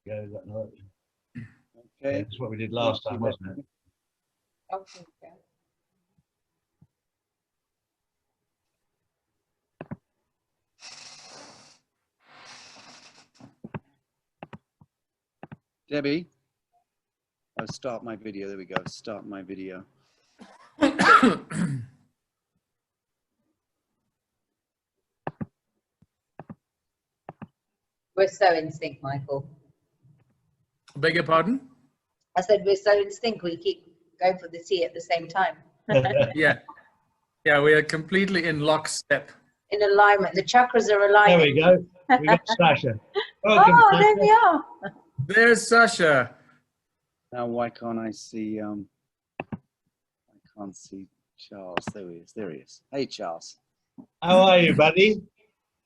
Go, got another. Okay. Yeah, that's what we did last time, wasn't it? Okay. Debbie, I'll start my video. There we go. Start my video. We're so in sync, Michael. Beg your pardon? I said we're so in sync. We keep going for the tea at the same time. Yeah. Yeah, we are completely in lockstep. In alignment. The chakras are aligning. There we go. We got Sacha. Welcome, Oh, Sacha. there we are. There's Sacha. Now, why can't I see? I can't see Charles. There he is. There he is. Hey, Charles. How are you, buddy?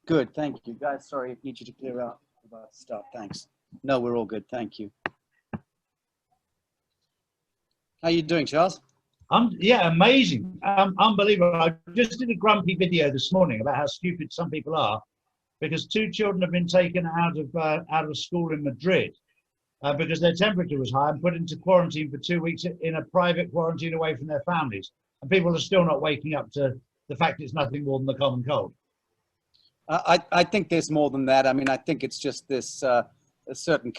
Good. Thank you, guys. Sorry, I need you to clear out about stuff. Thanks. No, we're all good. Thank you. How you doing, Charles? Yeah, amazing. Unbelievable. I just did a grumpy video this morning about how stupid some people are, because 2 children have been taken out of school in Madrid because their temperature was high and put into quarantine for 2 weeks in a private quarantine away from their families. And people are still not waking up to the fact it's nothing more than the common cold. I think there's more than that. I mean, I think it's just this a certain.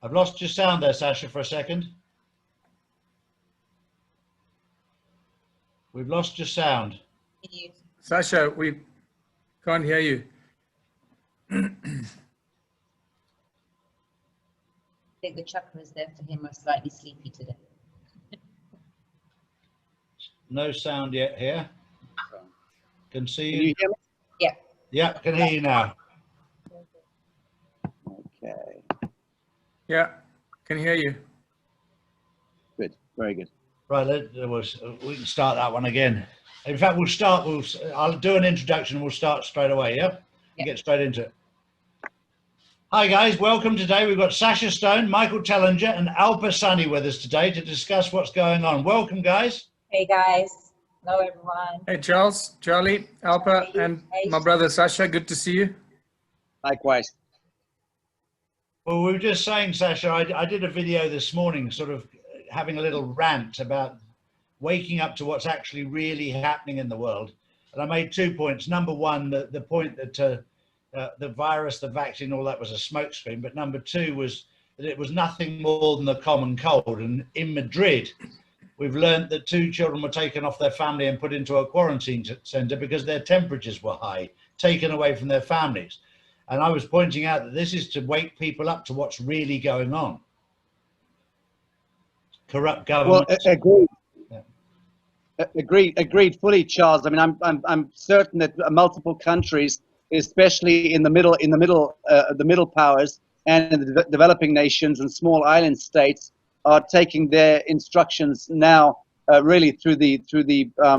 I've lost your sound there, Sacha, for a second. We've lost your sound. Sacha, we can't hear you. I think the chakras there for him are slightly sleepy today. No sound yet here. Can see Can you hear me? Yeah. Yeah, can hear you now. Okay. Yeah, can hear you. Good. Very good. Right, we can start that one again. In fact, I'll do an introduction and we'll start straight away, yeah? Yeah. Get straight into it. Hi guys, welcome today. We've got Sacha Stone, Michael Tellinger and Alpa Soni with us today to discuss what's going on. Welcome, guys. Hey guys. Hello everyone. Hey, Charles, Charlie, Alpa, and my brother Sacha. Good to see you. Likewise. Well, we were just saying, Sacha, I did a video this morning sort of having a little rant about waking up to what's actually really happening in the world. And I made 2 points. Number one, the point that the virus, the vaccine, all that was a smokescreen. But number 2 was that it was nothing more than the common cold. And in Madrid, we've learned that 2 children were taken off their family and put into a quarantine center because their temperatures were high, taken away from their families. And I was pointing out that this is to wake people up to what's really going on. Corrupt government. Well, agreed. Yeah. Agreed fully, Charles. I mean, I'm certain that multiple countries, especially in the middle powers and in the developing nations and small island states, are taking their instructions now really through the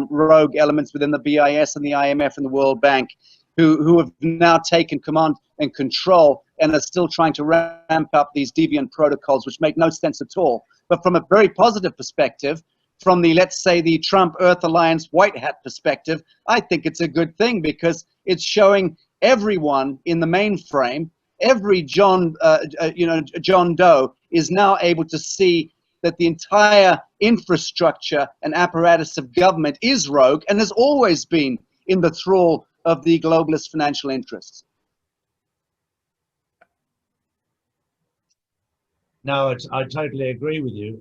rogue elements within the BIS and the IMF and the World Bank, who have now taken command and control and are still trying to ramp up these deviant protocols, which make no sense at all. But from a very positive perspective, from the, let's say, the Trump Earth Alliance white hat perspective, I think it's a good thing because it's showing everyone in the mainframe, every John Doe is now able to see that the entire infrastructure and apparatus of government is rogue and has always been in the thrall of the globalist financial interests. No, I totally agree with you.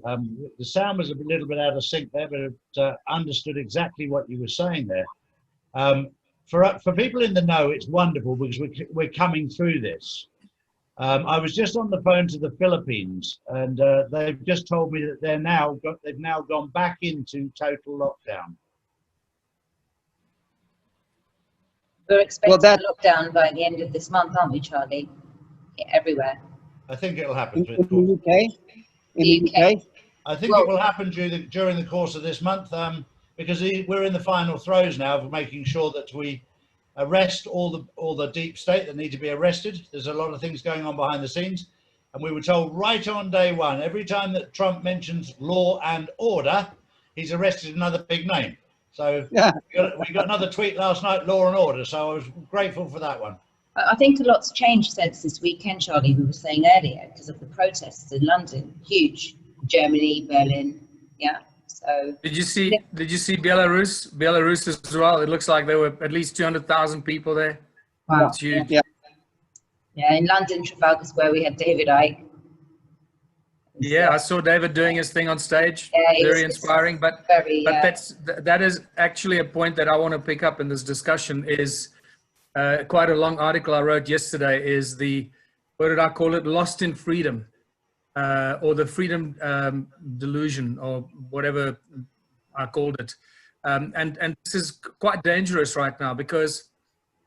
The sound was a little bit out of sync there, but it understood exactly what you were saying there. For people in the know, it's wonderful because we're coming through this. I was just on the phone to the Philippines, and they've just told me that they've now gone back into total lockdown. We're expecting a lockdown by the end of this month, aren't we, Charlie? Yeah, everywhere. I think it'll happen. In the UK? In the UK? I think it will happen during the course of this month, because we're in the final throes now of making sure that we arrest all the deep state that need to be arrested. There's a lot of things going on behind the scenes, and we were told right on day one, every time that Trump mentions law and order, he's arrested another big name. So yeah, we got another tweet last night, law and order. So I was grateful for that one. I think a lot's changed since this weekend, Charlie, we were saying earlier, because of the protests in London, huge, Germany, Berlin, yeah. So did you see Belarus? Belarus as well. It looks like there were at least 200,000 people there. Wow. It's huge. Yeah, in London, Trafalgar Square, we had David Icke. Yeah, I saw David doing his thing on stage. Yeah, Very inspiring. But that is actually a point that I want to pick up in this discussion. Is quite a long article I wrote yesterday. Is what did I call it? Lost in freedom, or the freedom delusion, or whatever I called it. And this is quite dangerous right now, because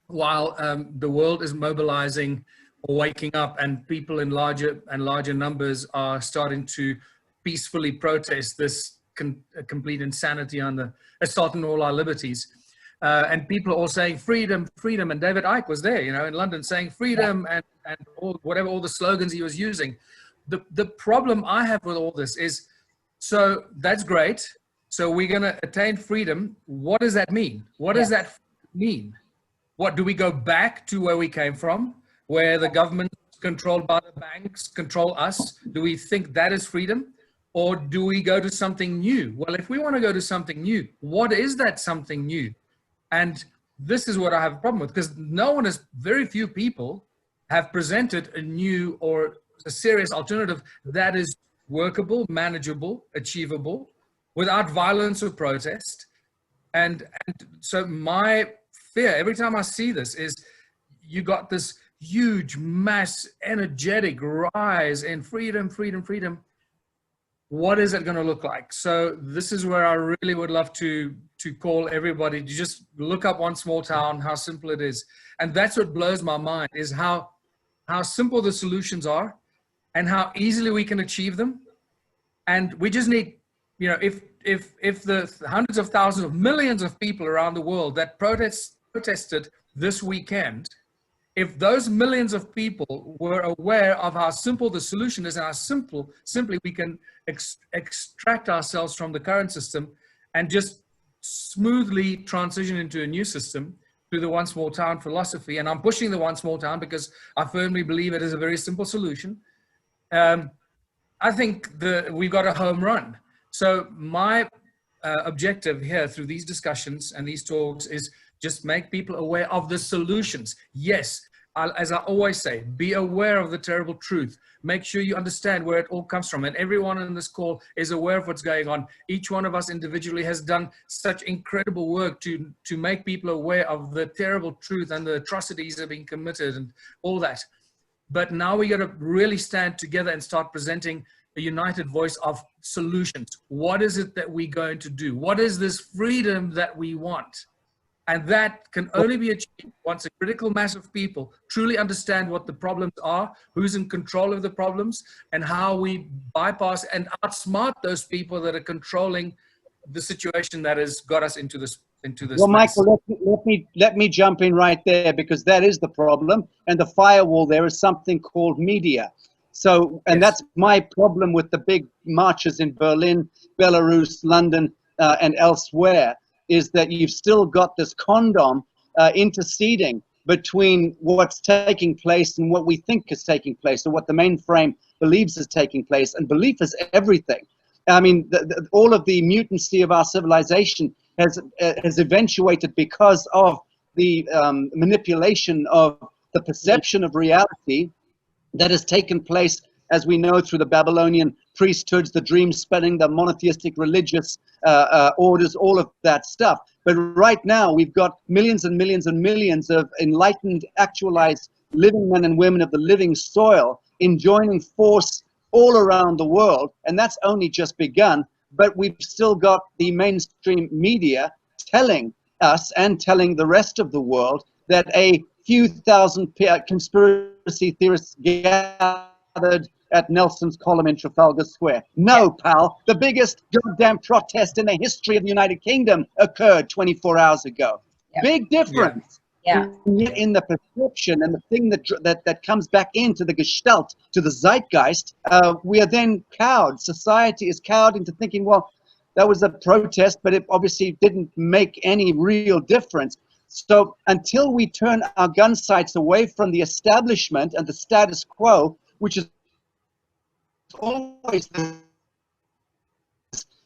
while the world is mobilizing or waking up, and people in larger and larger numbers are starting to peacefully protest this complete insanity on the assault on all our liberties. And people are all saying freedom, freedom. And David Icke was there, in London saying freedom and all the slogans he was using. The problem I have with all this is, so that's great. So we're going to attain freedom. What does that mean? What does that mean? What, do we go back to where we came from, where the government controlled by the banks control us? Do we think that is freedom? Or do we go to something new? Well, if we want to go to something new, what is that something new? And this is what I have a problem with, because very few people have presented a new or a serious alternative that is workable, manageable, achievable, without violence or protest. And so my fear every time I see this is, you got this huge, mass, energetic rise in freedom, freedom, freedom. What is it going to look like? So this is where I really would love to call everybody to just look up One Small Town, how simple it is. And that's what blows my mind, is how simple the solutions are and how easily we can achieve them. And we just need, if the hundreds of thousands of millions of people around the world that protested this weekend, if those millions of people were aware of how simple the solution is and how simply we can extract ourselves from the current system and just smoothly transition into a new system through the One Small Town philosophy. And I'm pushing the One Small Town because I firmly believe it is a very simple solution. I think we've got a home run. So my objective here through these discussions and these talks is just make people aware of the solutions. Yes, as I always say, be aware of the terrible truth. Make sure you understand where it all comes from. And everyone on this call is aware of what's going on. Each one of us individually has done such incredible work to make people aware of the terrible truth and the atrocities that are being committed and all that. But now we got to really stand together and start presenting a united voice of solutions. What is it that we're going to do? What is this freedom that we want? And that can only be achieved once a critical mass of people truly understand what the problems are, who's in control of the problems, and how we bypass and outsmart those people that are controlling the situation that has got us into this. Well, mess. Michael, let me jump in right there, because that is the problem, and the firewall there is something called media. So, and that's my problem with the big marches in Berlin, Belarus, London, and elsewhere, is that you've still got this condom interceding between what's taking place and what we think is taking place, or what the mainframe believes is taking place. And belief is everything. I mean, all of the mutancy of our civilization has eventuated because of the manipulation of the perception of reality that has taken place, as we know, through the Babylonian priesthoods, the dream spelling, the monotheistic religious orders, all of that stuff. But right now, we've got millions and millions and millions of enlightened, actualized living men and women of the living soil enjoining force all around the world. And that's only just begun. But we've still got the mainstream media telling us and telling the rest of the world that a few thousand conspiracy theorists gathered at Nelson's column in Trafalgar Square. No, pal, the biggest goddamn protest in the history of the United Kingdom occurred 24 hours ago. Big difference. In the perception and the thing that comes back into the gestalt, to the zeitgeist, we are then cowed. Society is cowed into thinking, well, that was a protest, but it obviously didn't make any real difference. So until we turn our gun sights away from the establishment and the status quo, which is always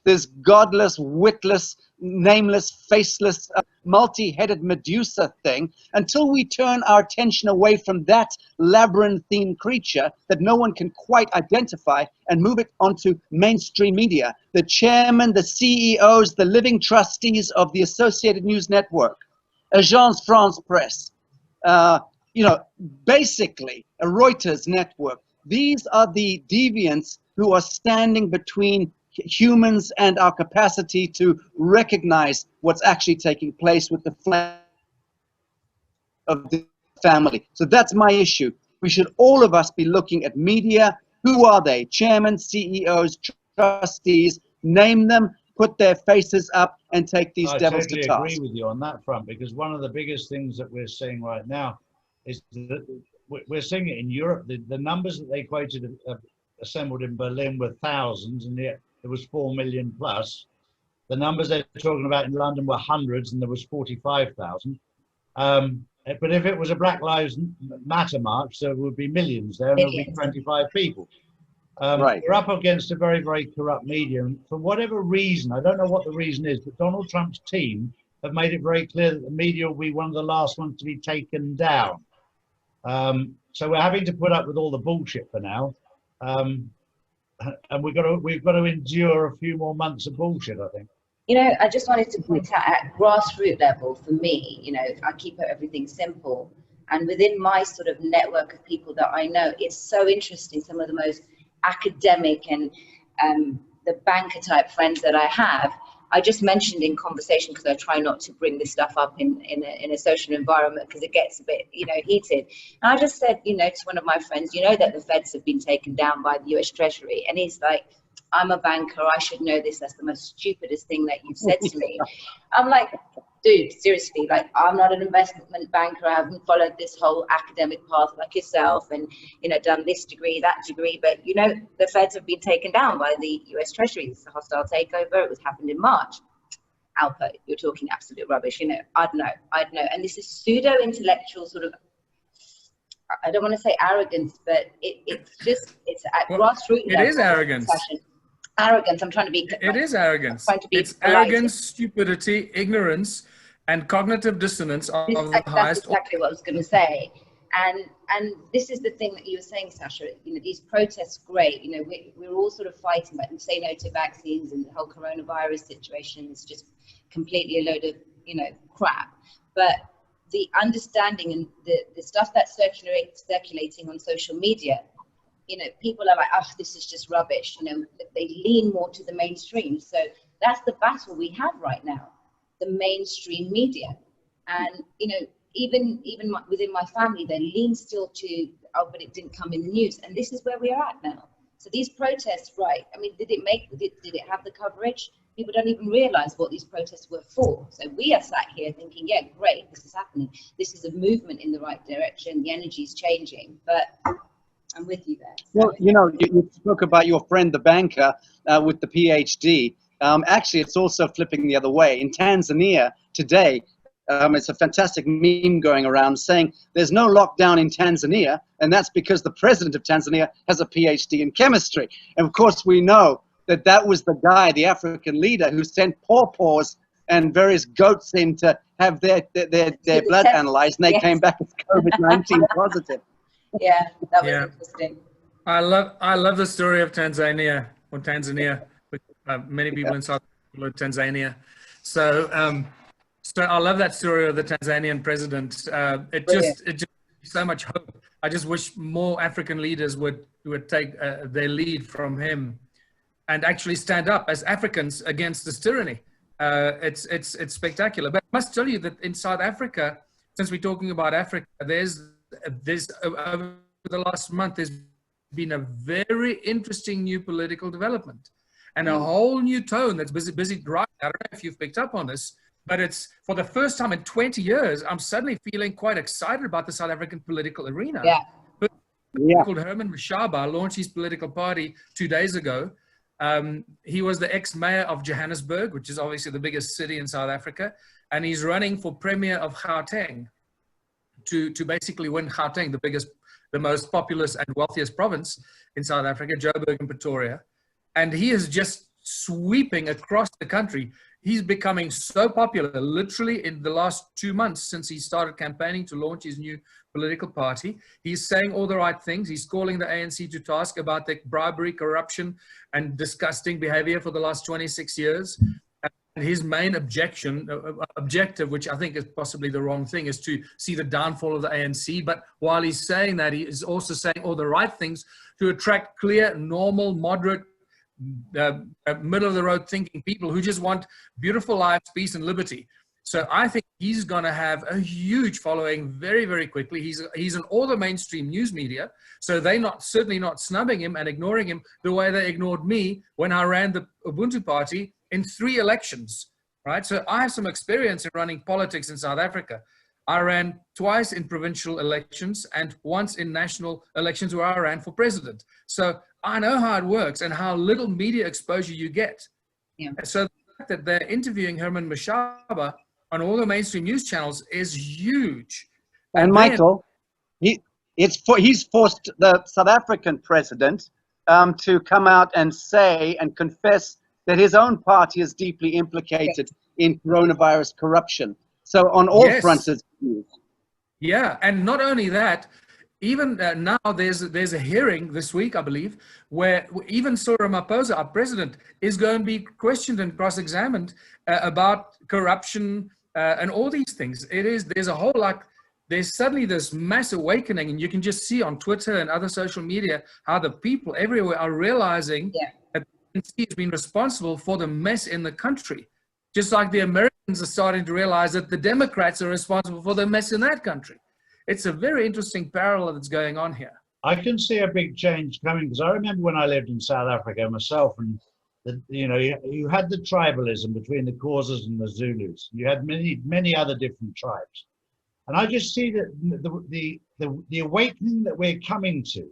this godless, witless, nameless, faceless, multi-headed Medusa thing, until we turn our attention away from that labyrinthine creature that no one can quite identify and move it onto mainstream media, the chairman, the CEOs, the living trustees of the Associated News Network, Agence France Presse, you know, basically a Reuters network. These are the deviants who are standing between humans and our capacity to recognize what's actually taking place with the flag of the family. So that's my issue. We should, all of us, be looking at media. Who are they? Chairmen, CEOs, trustees, name them, put their faces up, and take these devils to task. I totally agree with you on that front, because one of the biggest things that we're seeing right now is that we're seeing it in Europe. The numbers that they quoted assembled in Berlin were thousands, and yet there was 4 million plus. The numbers they're talking about in London were hundreds, and there was 45,000. But if it was a Black Lives Matter march, there would be millions there, and there would be 25 people. Right. We're up against a very, very corrupt media, and for whatever reason, I don't know what the reason is, but Donald Trump's team have made it very clear that the media will be one of the last ones to be taken down. So we're having to put up with all the bullshit for now. And we've got to endure a few more months of bullshit, I think. You know, I just wanted to point out, at grassroots level, for me, you know, I keep everything simple. And within my sort of network of people that I know, it's so interesting. Some of the most academic and the banker type friends that I have, I just mentioned in conversation, because I try not to bring this stuff up in a social environment, because it gets a bit, you know, heated. And I just said, you know, to one of my friends, you know that the feds have been taken down by the US Treasury. And he's like, I'm a banker, I should know this. That's the most stupidest thing that you've said to me. I'm like, dude, seriously, like, I'm not an investment banker. I haven't followed this whole academic path like yourself and, you know, done this degree, that degree. But, you know, the feds have been taken down by the US Treasury. It's a hostile takeover. It was happened in March. Alpa, you're talking absolute rubbish. You know, I'd know. And this is pseudo-intellectual sort of, I don't want to say arrogance, but it's at grassroots. It is arrogance. Arrogance. I'm trying to be. It is arrogance. It's polite. Arrogance, stupidity, ignorance, and cognitive dissonance of the highest. That's exactly what I was going to say. And this is the thing that you were saying, Sacha. You know, these protests, great. You know, we're all sort of fighting, but say no to vaccines, and the whole coronavirus situation is just completely a load of, you know, crap. But the understanding and the stuff that's circulating on social media, you know, people are like, oh, this is just rubbish. You know, they lean more to the mainstream. So that's the battle we have right now, the mainstream media. And, you know, even within my family, they lean still to, oh, but it didn't come in the news. And this is where we are at now. So these protests, right, I mean, did it have the coverage? People don't even realize what these protests were for. So we are sat here thinking, yeah, great, this is happening. This is a movement in the right direction. The energy is changing. But I'm with you there. Well, you know, you spoke about your friend, the banker, with the PhD. Actually, it's also flipping the other way. In Tanzania today, it's a fantastic meme going around saying there's no lockdown in Tanzania, and that's because the president of Tanzania has a PhD in chemistry. And of course, we know that that was the guy, the African leader, who sent pawpaws and various goats in to have their blood analyzed, and they came back as COVID-19 positive. Yeah, that was interesting. I love the story of Tanzania, which many people in South Africa call Tanzania. So I love that story of the Tanzanian president. It just gives so much hope. I just wish more African leaders would take their lead from him and actually stand up as Africans against this tyranny. It's spectacular. But I must tell you that in South Africa, since we're talking about Africa, there's over the last month, there's been a very interesting new political development and a whole new tone that's busy growing. I don't know if you've picked up on this, but it's for the first time in 20 years, I'm suddenly feeling quite excited about the South African political arena. Called Herman Mashaba launched his political party 2 days ago. He was the ex-mayor of Johannesburg, which is obviously the biggest city in South Africa. and he's running for Premier of Gauteng to basically win Gauteng, the most populous and wealthiest province in South Africa, Joburg and Pretoria. And he is just sweeping across the country. He's becoming so popular, literally in the last 2 months since he started campaigning to launch his new political party. He's saying all the right things. He's calling the ANC to task about the bribery, corruption, and disgusting behavior for the last 26 years. And his main objective, which I think is possibly the wrong thing, is to see the downfall of the ANC. But while he's saying that, he is also saying all the right things to attract clear, normal, moderate, middle-of-the-road thinking people who just want beautiful lives, peace, and liberty. So I think he's going to have a huge following very, very quickly. He's in all the mainstream news media, so they're certainly not snubbing him and ignoring him the way they ignored me when I ran the Ubuntu Party in 3 elections, right? So I have some experience in running politics in South Africa. I ran twice in provincial elections and once in national elections where I ran for president. So I know how it works and how little media exposure you get. Yeah. So the fact that they're interviewing Herman Mashaba on all the mainstream news channels is huge. And Michael, he's forced the South African president to come out and say and confess that his own party is deeply implicated in coronavirus corruption. So on all fronts, it's huge. Yeah, and not only that, even now there's a hearing this week, I believe, where even Cyril Ramaphosa, our president, is going to be questioned and cross-examined about corruption and all these things. There's suddenly this mass awakening, and you can just see on Twitter and other social media how the people everywhere are realizing that the ANC has been responsible for the mess in the country. Just like the Americans are starting to realize that the Democrats are responsible for the mess in that country. It's a very interesting parallel that's going on here. I can see a big change coming because I remember when I lived in South Africa myself, and you had the tribalism between the Xhosas and the Zulus. You had many other different tribes, and I just see that the awakening that we're coming to.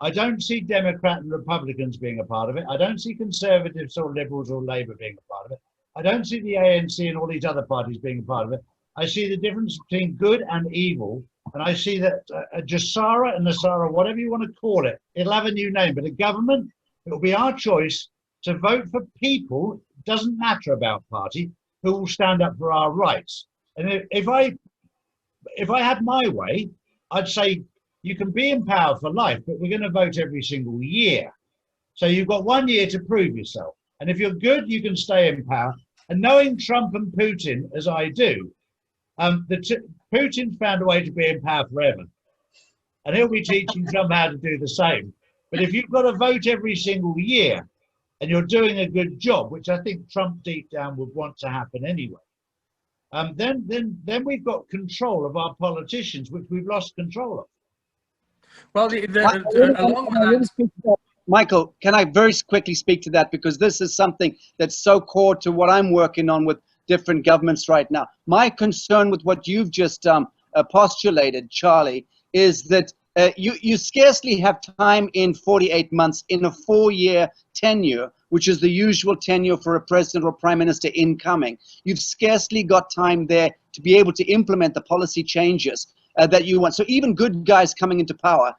I don't see Democrat and Republicans being a part of it. I don't see Conservatives or Liberals or Labour being a part of it. I don't see the ANC and all these other parties being a part of it. I see the difference between good and evil. And I see that Jasara and Nasara, whatever you want to call it, it'll have a new name. But a government, it'll be our choice to vote for people, doesn't matter about party, who will stand up for our rights. And if I had my way, I'd say you can be in power for life, but we're going to vote every single year. So you've got 1 year to prove yourself. And if you're good, you can stay in power. And knowing Trump and Putin, as I do, Putin's found a way to be in power forever. And he'll be teaching some how to do the same. But if you've got to vote every single year and you're doing a good job, which I think Trump deep down would want to happen anyway, then we've got control of our politicians, which we've lost control of. Well, along with that, Michael, can I very quickly speak to that? Because this is something that's so core to what I'm working on with different governments right now. My concern with what you've just postulated, Charlie, is that you scarcely have time in 48 months in a 4-year tenure, which is the usual tenure for a president or prime minister incoming. You've scarcely got time there to be able to implement the policy changes that you want. So even good guys coming into power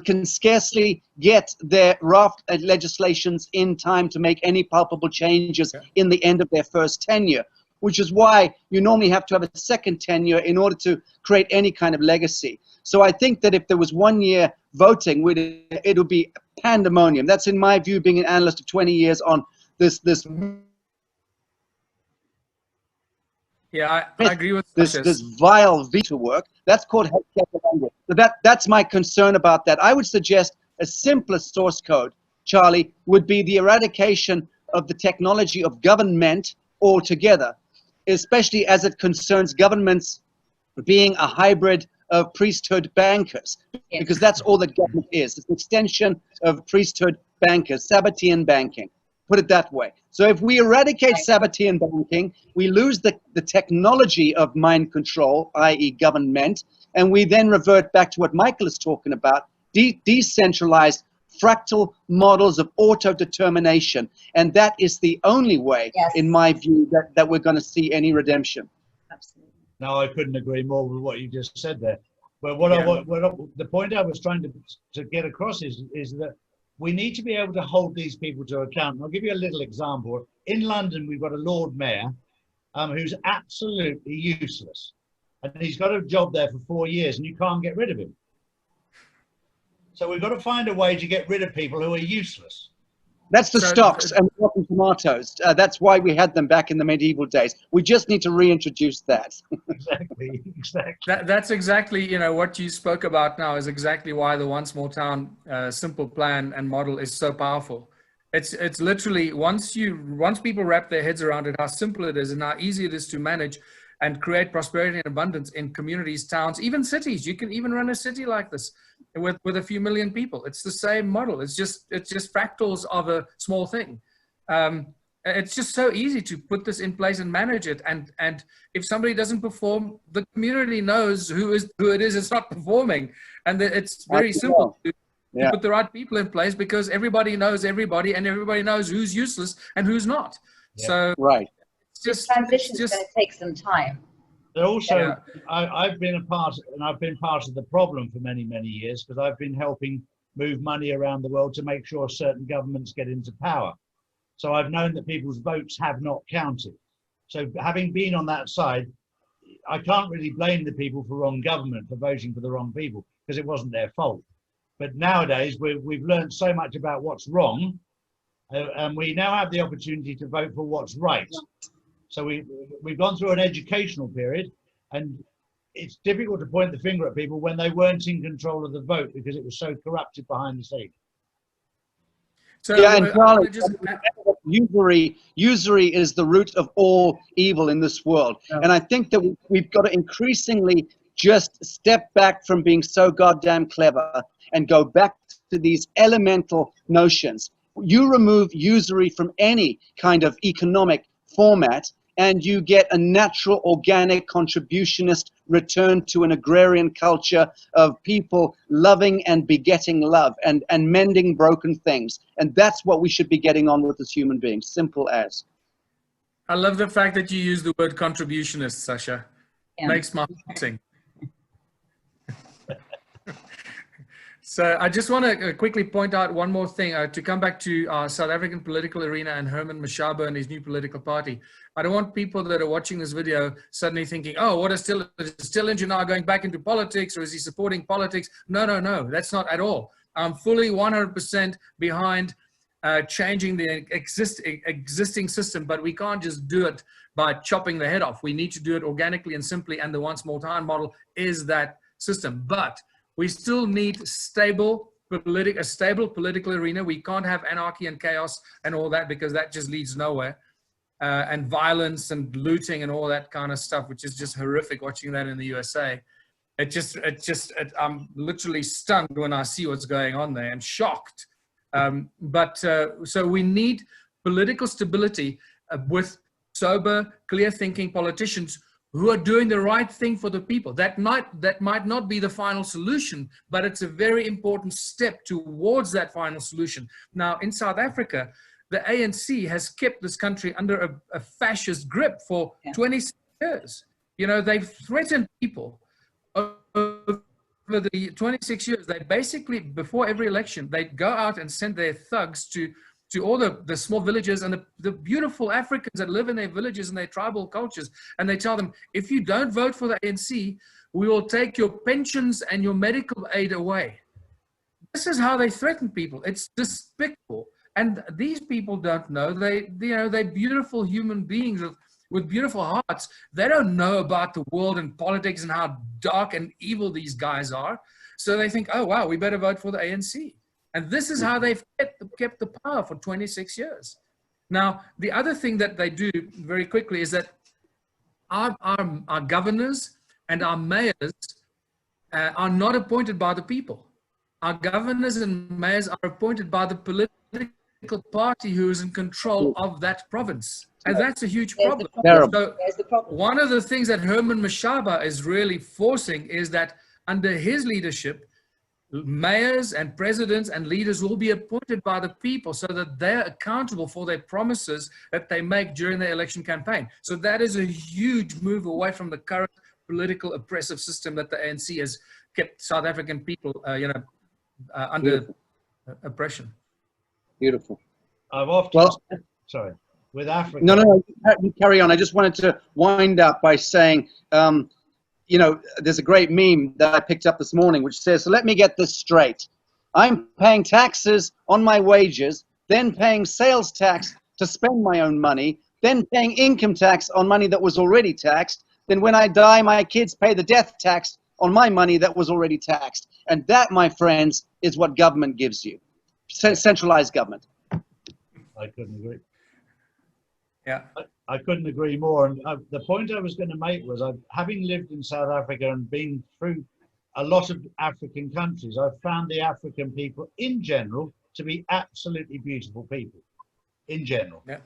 can scarcely get their raft legislations in time to make any palpable changes in the end of their first tenure, which is why you normally have to have a second tenure in order to create any kind of legacy. So I think that if there was 1 year voting, it would be pandemonium. That's in my view, being an analyst of 20 years on this. Yeah, I agree with this vile veto work. That's called healthcare language. So that's my concern about that. I would suggest a simpler source code, Charlie, would be the eradication of the technology of government altogether, especially as it concerns governments being a hybrid of priesthood bankers, because that's all that government is. It's an extension of priesthood bankers, Sabbatean banking. Put it that way. So if we eradicate Sabbatean banking, we lose the technology of mind control, i.e. government, and we then revert back to what Michael is talking about, decentralized fractal models of auto-determination. And that is the only way, in my view, that we're going to see any redemption. Absolutely. No, I couldn't agree more with what you just said there. But the point I was trying to get across is that we need to be able to hold these people to account. And I'll give you a little example. In London, we've got a Lord Mayor who's absolutely useless. And he's got a job there for 4 years and you can't get rid of him. So we've got to find a way to get rid of people who are useless. That's the stocks and rotten tomatoes. That's why we had them back in the medieval days. We just need to reintroduce that. Exactly. That's exactly, you know, what you spoke about now is exactly why the One Small Town simple plan and model is so powerful. It's literally once people wrap their heads around it, how simple it is and how easy it is to manage and create prosperity and abundance in communities, towns, even cities. You can even run a city like this with a few million people. It's the same model. It's just fractals of a small thing. It's just so easy to put this in place and manage it. And if somebody doesn't perform, the community knows who it is that's not performing. And it's very simple to put the right people in place because everybody knows everybody and everybody knows who's useless and who's not. Yeah. So this transition is going to take some time. But also, I've been part of the problem for many, many years because I've been helping move money around the world to make sure certain governments get into power. So I've known that people's votes have not counted. So having been on that side, I can't really blame the people for wrong government for voting for the wrong people because it wasn't their fault. But nowadays, we've learned so much about what's wrong, and we now have the opportunity to vote for what's right. So we've gone through an educational period, and it's difficult to point the finger at people when they weren't in control of the vote because it was so corrupted behind the scenes. So and Charlie, usury is the root of all evil in this world. And I think that we've got to increasingly just step back from being so goddamn clever and go back to these elemental notions. You remove usury from any kind of economic format and you get a natural, organic, contributionist return to an agrarian culture of people loving and begetting love and mending broken things. And that's what we should be getting on with as human beings, simple as. I love the fact that you use the word contributionist, Sacha. Yeah. Makes my heart sing. So I just want to quickly point out one more thing, to come back to our South African political arena and Herman Mashaba and his new political party. I don't want people that are watching this video suddenly thinking, oh, what is Stillinger now going back into politics, or is he supporting politics? No, that's not at all. I'm fully 100% behind changing the existing system, but we can't just do it by chopping the head off. We need to do it organically and simply, and the One Small Town model is that system. But we still need a stable political arena. We can't have anarchy and chaos and all that because that just leads nowhere. And violence and looting and all that kind of stuff, which is just horrific watching that in the USA. I'm literally stunned when I see what's going on there and shocked. So we need political stability with sober, clear thinking politicians who are doing the right thing for the people. That might not be the final solution, but it's a very important step towards that final solution. Now, in South Africa, the ANC has kept this country under a fascist grip for 26 years. You know, they've threatened people over the 26 years. They basically, before every election, they'd go out and send their thugs to all the small villages and the beautiful Africans that live in their villages and their tribal cultures. And they tell them, if you don't vote for the ANC, we will take your pensions and your medical aid away. This is how they threaten people. It's despicable. And these people don't know. They're beautiful human beings with beautiful hearts. They don't know about the world and politics and how dark and evil these guys are. So they think, oh, wow, we better vote for the ANC. And this is how they've kept the power for 26 years. Now, the other thing that they do very quickly is that our governors and our mayors are not appointed by the people. Our governors and mayors are appointed by the political party who is in control of that province. And that's a huge problem. So one of the things that Herman Mashaba is really forcing is that under his leadership, mayors and presidents and leaders will be appointed by the people so that they're accountable for their promises that they make during their election campaign. So that is a huge move away from the current political oppressive system that the ANC has kept South African people, under oppression. Beautiful. I've often, sorry, with Africa. No, you carry on. I just wanted to wind up by saying, there's a great meme that I picked up this morning, which says, so let me get this straight. I'm paying taxes on my wages, then paying sales tax to spend my own money, then paying income tax on money that was already taxed. Then when I die, my kids pay the death tax on my money that was already taxed. And that, my friends, is what government gives you. Centralized government. I couldn't agree. Yeah. I couldn't agree more. And the point I was going to make was, having lived in South Africa and been through a lot of African countries, I've found the African people in general to be absolutely beautiful people, in general. Yeah.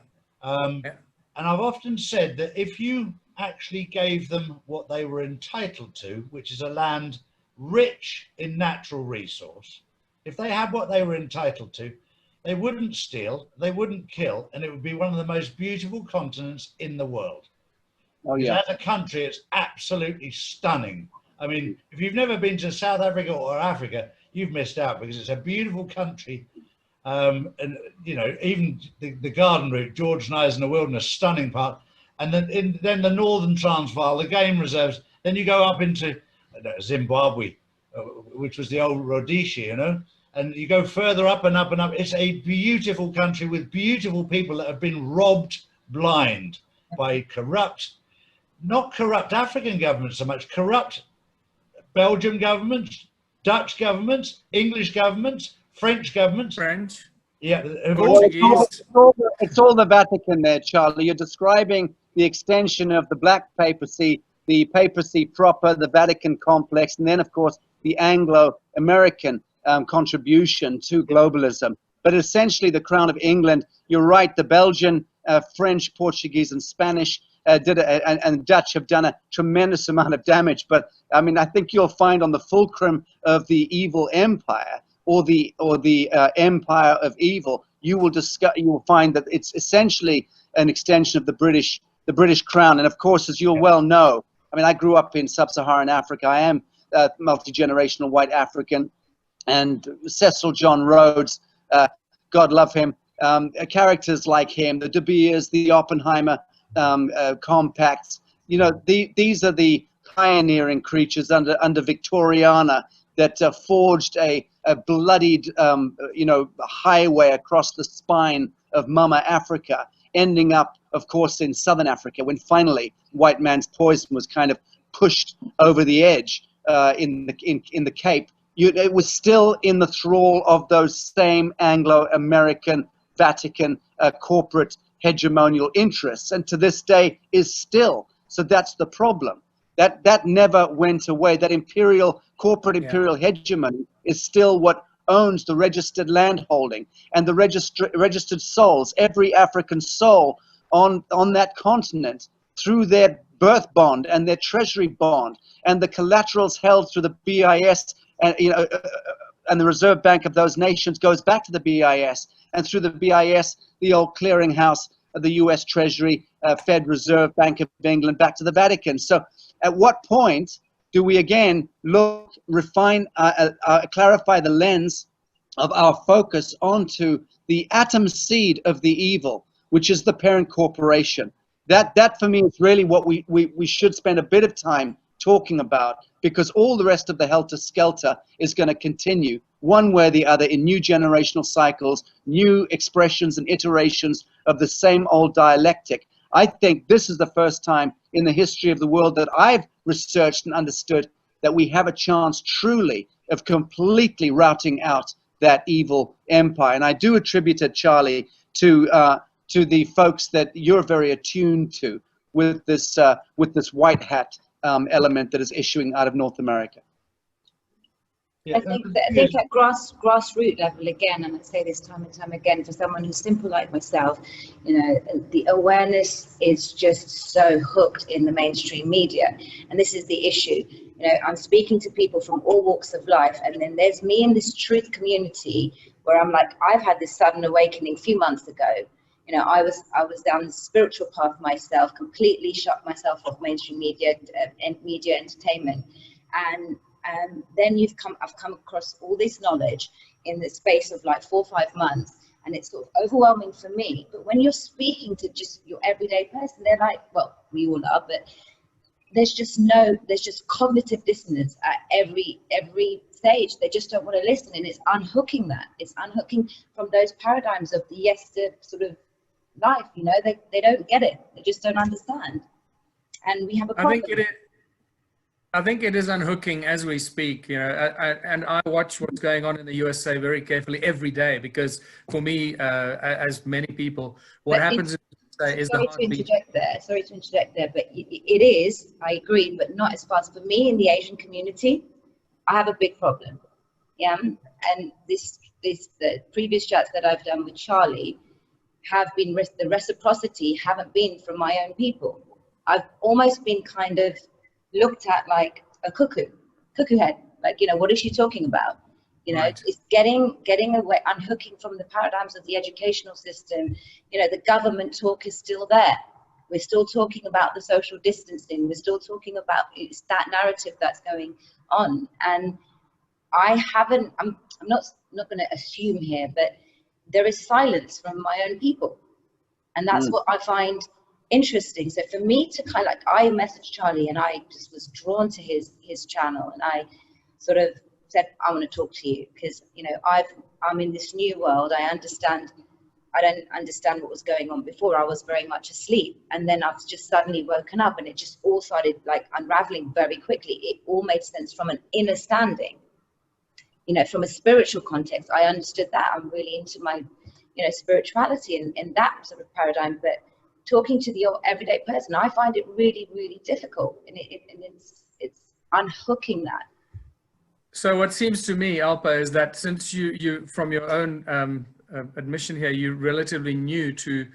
And I've often said that if you actually gave them what they were entitled to, which is a land rich in natural resource, if they had what they were entitled to, they wouldn't steal, they wouldn't kill, and it would be one of the most beautiful continents in the world. Oh, yeah. As a country, it's absolutely stunning. I mean, if you've never been to South Africa or Africa, you've missed out, because it's a beautiful country. And, even the garden route, George and I is in the wilderness, stunning part. And then the northern Transvaal, the game reserves. Then you go up into Zimbabwe, which was the old Rhodesia, and you go further up and up and up. It's a beautiful country with beautiful people that have been robbed blind by not corrupt African governments so much, corrupt Belgian governments, Dutch governments, English governments, French governments. Yeah, it's all the Vatican there, Charlie. You're describing the extension of the Black Papacy, the papacy proper, the Vatican complex, and then, of course, the Anglo-American contribution to globalism. But essentially, the Crown of England, you're right, the Belgian, French, Portuguese, and Spanish and Dutch have done a tremendous amount of damage. But I mean, I think you'll find on the fulcrum of the evil empire, or the empire of evil, you will find that it's essentially an extension of the British Crown. And of course, as you'll well know, I mean, I grew up in sub-Saharan Africa. I am multi-generational white African, and Cecil John Rhodes, God love him, characters like him, the De Beers, the Oppenheimer compacts, these are the pioneering creatures under Victoriana that forged a bloodied, highway across the spine of Mama Africa, ending up, of course, in Southern Africa, when finally white man's poison was kind of pushed over the edge in the Cape. It was still in the thrall of those same Anglo-American Vatican corporate hegemonial interests, and to this day is still. So that's the problem. That never went away. That corporate imperial hegemony is still what owns the registered land holding and the registered souls. Every African soul on that continent, through their birth bond and their treasury bond and the collaterals held through the BIS and the Reserve Bank of those nations, goes back to the BIS, and through the BIS, the old clearinghouse of the US Treasury, Fed Reserve, Bank of England, back to the Vatican. So at what point do we again refine, clarify the lens of our focus onto the atom seed of the evil, which is the parent corporation? That for me is really what we should spend a bit of time talking about, because all the rest of the helter-skelter is going to continue one way or the other in new generational cycles, new expressions and iterations of the same old dialectic. I think this is the first time in the history of the world that I've researched and understood that we have a chance truly of completely routing out that evil empire. And I do attribute it, Charlie, to the folks that you're very attuned to with this white hat element that is issuing out of North America. I think at grassroots level, again, and I say this time and time again, for someone who's simple like myself, the awareness is just so hooked in the mainstream media, and this is the issue. You know, I'm speaking to people from all walks of life, and then there's me in this truth community where I'm like, I've had this sudden awakening a few months ago. You know, I was down the spiritual path myself, completely shut myself off mainstream media and media entertainment, and then I've come across all this knowledge in the space of like 4 or 5 months, and it's sort of overwhelming for me. But when you're speaking to just your everyday person, they're like, well, we all are, but there's just cognitive dissonance at every stage. They just don't want to listen, and it's unhooking that. It's unhooking from those paradigms of the yester sort of life. You know, they don't get it. They just don't understand, and we have a problem. I think it is unhooking as we speak, you know, and I watch what's going on in the USA very carefully every day, because for me, as many people, what happens is sorry to interject there, but it is, I agree, but not as fast. For me, in the Asian community, I have a big problem. Yeah, and the previous chats that I've done with Charlie have been, the reciprocity haven't been from my own people. I've almost been kind of looked at like a cuckoo head, like, you know, what is she talking about? You know, right. It's getting away, unhooking from the paradigms of the educational system. You know, the government talk is still there. We're still talking about the social distancing. We're still talking about, it's that narrative that's going on. And I'm not going to assume here, but there is silence from my own people. And that's what I find interesting. So for me to kind of like, I messaged Charlie and I just was drawn to his channel, and I sort of said, I want to talk to you because, you know, I'm in this new world. I don't understand what was going on before. I was very much asleep, and then I've just suddenly woken up, and it just all started like unraveling very quickly. It all made sense from an inner standing, you know, from a spiritual context. I understood that. I'm really into my, you know, spirituality in that sort of paradigm, but talking to the everyday person, I find it really, really difficult, and it's unhooking that. So what seems to me, Alpa, is that since you from your own admission here, you're relatively new to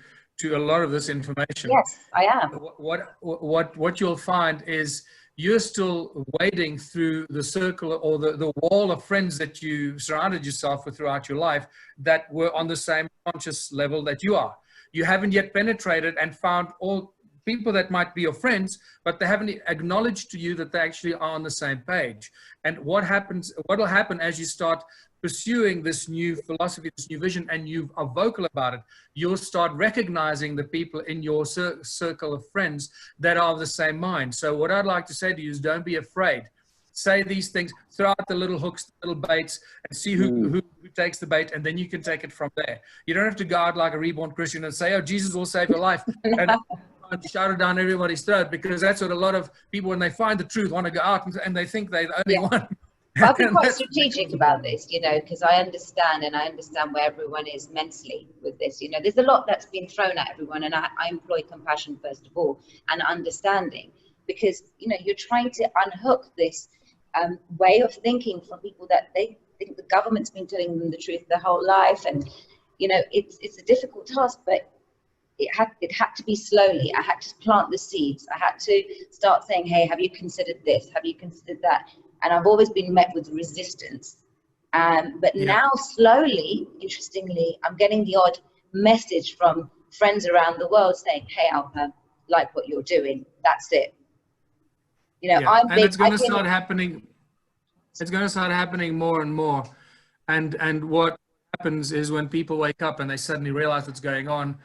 a lot of this information. Yes, I am. What you'll find is you're still wading through the circle or the wall of friends that you surrounded yourself with throughout your life that were on the same conscious level that you are. You haven't yet penetrated and found all people that might be your friends, but they haven't acknowledged to you that they actually are on the same page. And what will happen as you start pursuing this new philosophy, this new vision, and you are vocal about it, you'll start recognizing the people in your circle of friends that are of the same mind. So what I'd like to say to you is don't be afraid. Say these things, throw out the little hooks, the little baits, and see who takes the bait, and then you can take it from there. You don't have to go out like a reborn Christian and say, oh, Jesus will save your life, and shout it down everybody's throat, because that's what a lot of people, when they find the truth, want to go out and they think they're the only one. I've been quite strategic about this, you know, because I understand where everyone is mentally with this. You know, there's a lot that's been thrown at everyone, and I employ compassion first of all, and understanding, because, you know, you're trying to unhook this way of thinking from people that they think the government's been telling them the truth their whole life, and, you know, it's a difficult task, but it had to be slowly. I had to plant the seeds. I had to start saying, hey, have you considered this? Have you considered that? And I've always been met with resistance. But now slowly, interestingly, I'm getting the odd message from friends around the world saying, hey, Alpa, like what you're doing. That's it. You know, and it's going to start happening. It's going to start happening more and more. And what happens is when people wake up and they suddenly realize what's going on,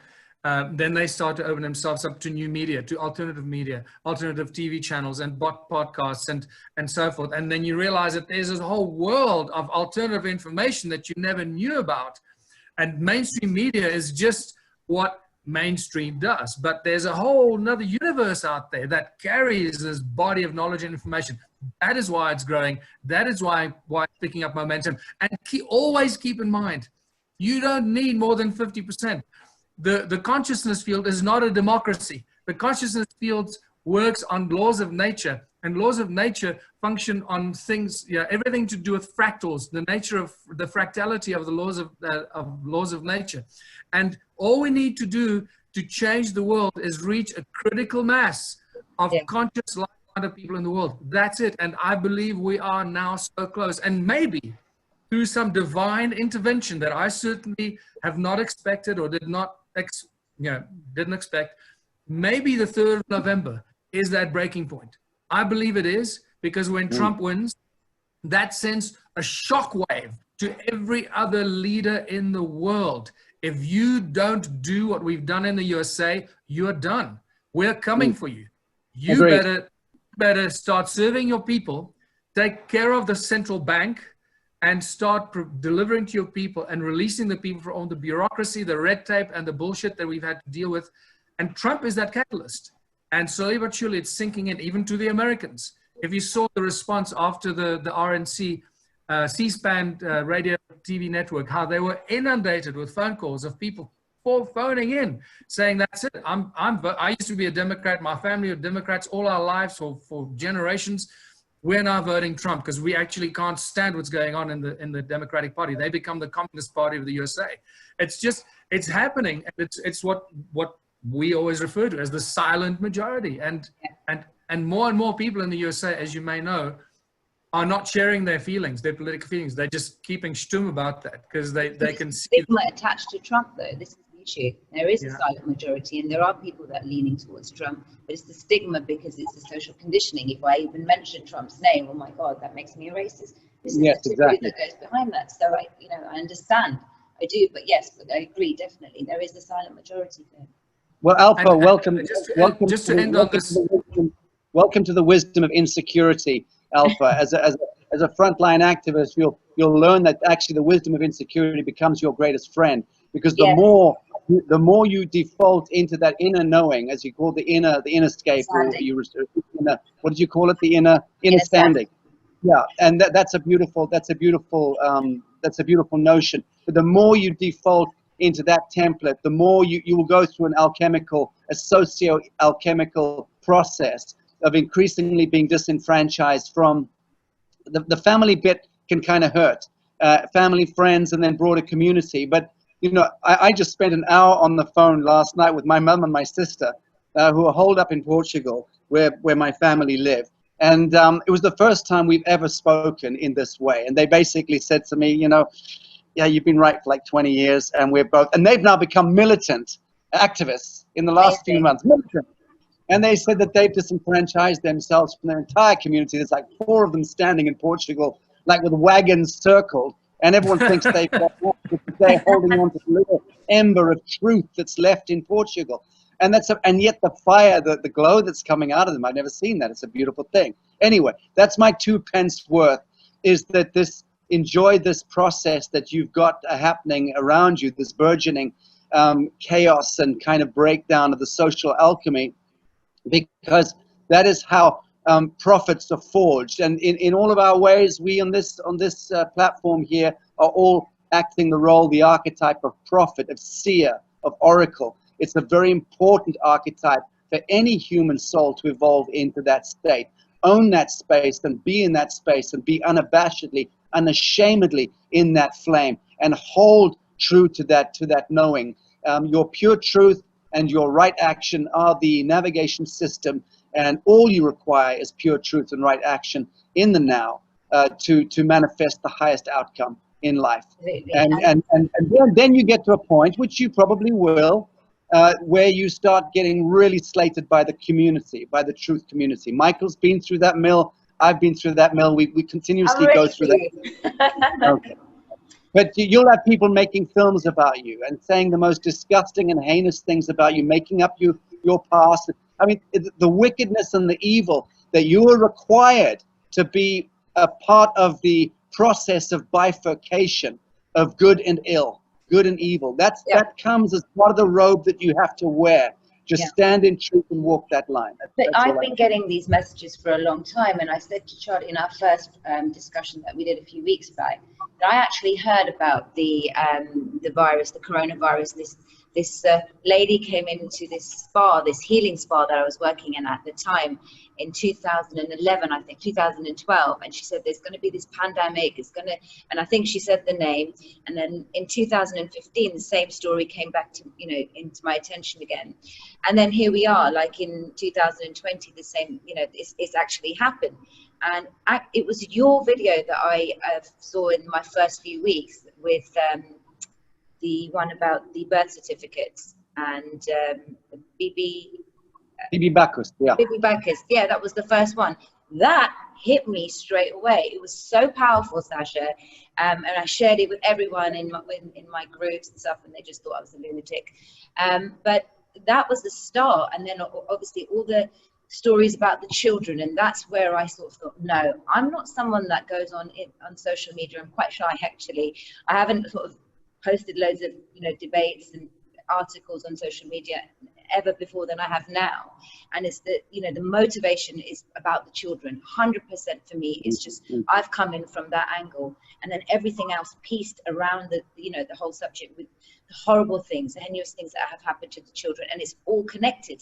then they start to open themselves up to new media, to alternative media, alternative TV channels and podcasts and so forth. And then you realize that there's a whole world of alternative information that you never knew about. And mainstream media is just what mainstream does. But there's a whole nother universe out there that carries this body of knowledge and information. That is why it's growing. That is why it's picking up momentum. And always keep in mind, you don't need more than 50%. The consciousness field is not a democracy. The consciousness field works on laws of nature, and laws of nature function on things, everything to do with fractals, the nature of the fractality of the laws of nature. And all we need to do to change the world is reach a critical mass of conscious life of people in the world. That's it. And I believe we are now so close. And maybe through some divine intervention that I certainly have not expected or did not, didn't expect, maybe the 3rd of November is that breaking point. I believe it is, because when Trump wins, that sends a shockwave to every other leader in the world. If you don't do what we've done in the USA, you're done. We're coming for you. You better start serving your people, take care of the central bank, and start delivering to your people and releasing the people from all the bureaucracy, the red tape, and the bullshit that we've had to deal with. And Trump is that catalyst. And slowly but surely, it's sinking in, even to the Americans. If you saw the response after the RNC, C-SPAN radio TV network, how they were inundated with phone calls of people phoning in saying, that's it, I used to be a Democrat, my family are Democrats all our lives for generations. We're now voting Trump because we actually can't stand what's going on in the Democratic Party. They become the Communist Party of the USA. It's happening, and it's what we always refer to as the silent majority. And more people in the USA, as you may know, are not sharing their feelings, their political feelings. They're just keeping stum about that because they can see stigma attached to Trump, though. This is the issue. There is a silent majority, and there are people that are leaning towards Trump, but it's the stigma because it's the social conditioning. If I even mention Trump's name, oh my God, that makes me a racist. This is the exactly that goes behind that. So I understand, I do, but yes, but I agree definitely. There is a silent majority there. Well, Alpa, welcome. Welcome to the wisdom of insecurity, Alpa. As a frontline activist, you'll learn that actually the wisdom of insecurity becomes your greatest friend, because the more you default into that inner knowing, as you call the inner scape, or what did you call it? The inner standing. Yeah, and that's a beautiful notion. But the more you default into that template, the more you will go through a socio-alchemical process of increasingly being disenfranchised from the family bit. Can kind of hurt family, friends, and then broader community. But I just spent an hour on the phone last night with my mum and my sister, who are holed up in Portugal, where my family live. And it was the first time we've ever spoken in this way. And they basically said to me, yeah, you've been right for like 20 years, and they've now become militant activists in the last few months. Militant. And they said that they've disenfranchised themselves from their entire community. There's like 4 of them standing in Portugal, like with wagons circled, and everyone thinks they're holding on to the little ember of truth that's left in Portugal. And yet the fire, the glow that's coming out of them, I've never seen that. It's a beautiful thing. Anyway, that's my 2 pence worth, is that enjoy this process that you've got happening around you, this burgeoning chaos and kind of breakdown of the social alchemy, because that is how profits are forged. And in all of our ways, we on this platform here are all acting the role, the archetype of prophet, of seer, of oracle. It's a very important archetype for any human soul to evolve into that state. Own that space and be in that space and be unabashedly, unashamedly in that flame, and hold true to that knowing. Your pure truth and your right action are the navigation system, and all you require is pure truth and right action in the now to manifest the highest outcome in life. And then you get to a point, which you probably will, where you start getting really slated by the community, by the truth community. Michael's been through that mill. I've been through that mill. We continuously go through that. Okay. But you'll have people making films about you and saying the most disgusting and heinous things about you, making up your past. I mean, the wickedness and the evil that you are required to be a part of the process of bifurcation of good and ill, good and evil. That comes as part of the robe that you have to wear. Just stand in truth and walk that line. But I've been getting these messages for a long time, and I said to Charlie in our first discussion that we did a few weeks back, that I actually heard about the virus, the coronavirus, this this lady came into this spa, this healing spa that I was working in at the time in 2011, I think 2012, and she said there's going to be this pandemic, and I think she said the name, and then in 2015 the same story came back to, you know, into my attention again, and then here we are, like in 2020, the same, you know, it's actually happened. And it was your video that I saw in my first few weeks with the one about the birth certificates and Bibi Bacchus, yeah. Bibi Bacchus, yeah, that was the first one. That hit me straight away. It was so powerful, Sacha, and I shared it with everyone in my groups and stuff, and they just thought I was a lunatic. But that was the start, and then obviously all the stories about the children, and that's where I sort of thought, no, I'm not someone that goes on social media. I'm quite shy, actually. I haven't sort of posted loads of, you know, debates and articles on social media ever before than I have now, and it's the, you know, the motivation is about the children. 100% for me. It's just I've come in from that angle, and then everything else pieced around the, you know, the whole subject with the horrible things, the heinous things that have happened to the children, and it's all connected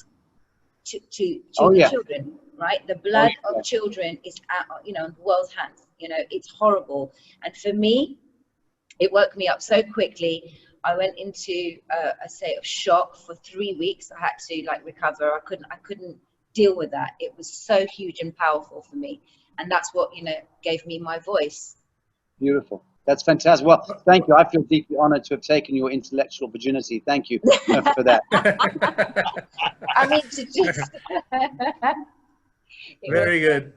to the children, right? The blood of children is you know, in the world's hands. You know, it's horrible, and for me, it woke me up so quickly. I went into a state of shock for 3 weeks. I had to like recover. I couldn't deal with that. It was so huge and powerful for me, and that's what, you know, gave me my voice. Beautiful. That's fantastic. Well, thank you. I feel deeply honored to have taken your intellectual virginity. Thank you for that. I mean, to just very good.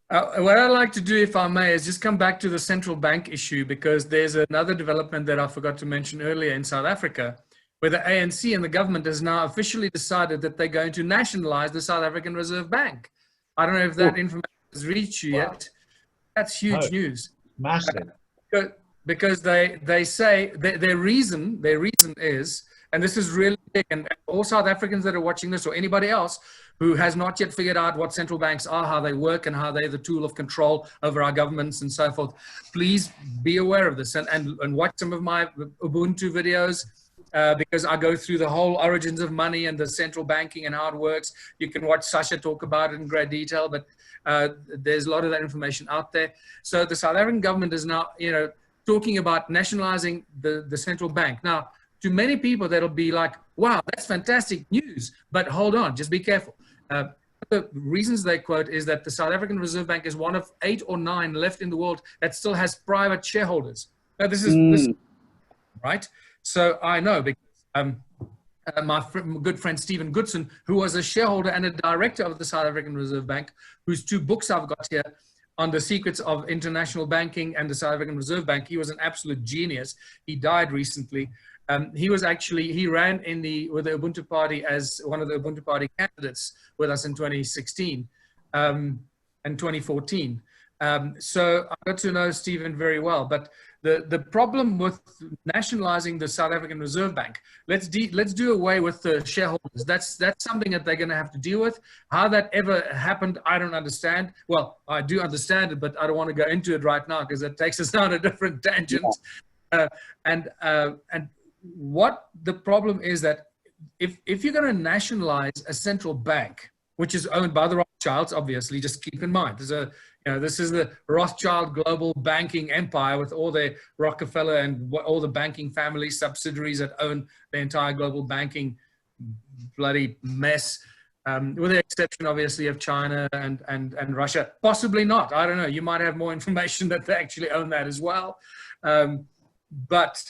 What I'd like to do, if I may, is just come back to the central bank issue, because there's another development that I forgot to mention earlier in South Africa, where the ANC and the government has now officially decided that they're going to nationalize the South African Reserve Bank. I don't know if that information has reached you yet. That's huge news. Massive. Because they say their reason is, and this is really big, and all South Africans that are watching this, or anybody else who has not yet figured out what central banks are, how they work, and how they're the tool of control over our governments and so forth, please be aware of this and watch some of my Ubuntu videos, because I go through the whole origins of money and the central banking and how it works. You can watch Sacha talk about it in great detail, but there's a lot of that information out there. So the South African government is now, you know, talking about nationalizing the central bank. Now, to many people, that'll be like, wow, that's fantastic news. But hold on, just be careful. The reasons they quote is that the South African Reserve Bank is one of 8 or 9 left in the world that still has private shareholders. Now, this is right. So I know, because my good friend Stephen Goodson, who was a shareholder and a director of the South African Reserve Bank, whose 2 books I've got here on the secrets of international banking and the South African Reserve Bank. He was an absolute genius. He died recently. He ran with the Ubuntu Party as one of the Ubuntu Party candidates with us in 2016 and 2014. So I got to know Stephen very well. But the problem with nationalizing the South African Reserve Bank, let's do away with the shareholders. That's something that they're going to have to deal with. How that ever happened, I don't understand. Well, I do understand it, but I don't want to go into it right now because it takes us down a different tangent. And what the problem is that if you're going to nationalize a central bank, which is owned by the Rothschilds, obviously, just keep in mind, this is the Rothschild global banking empire with all the Rockefeller and all the banking family subsidiaries that own the entire global banking bloody mess, with the exception, obviously, of China and Russia. Possibly not. I don't know. You might have more information that they actually own that as well. But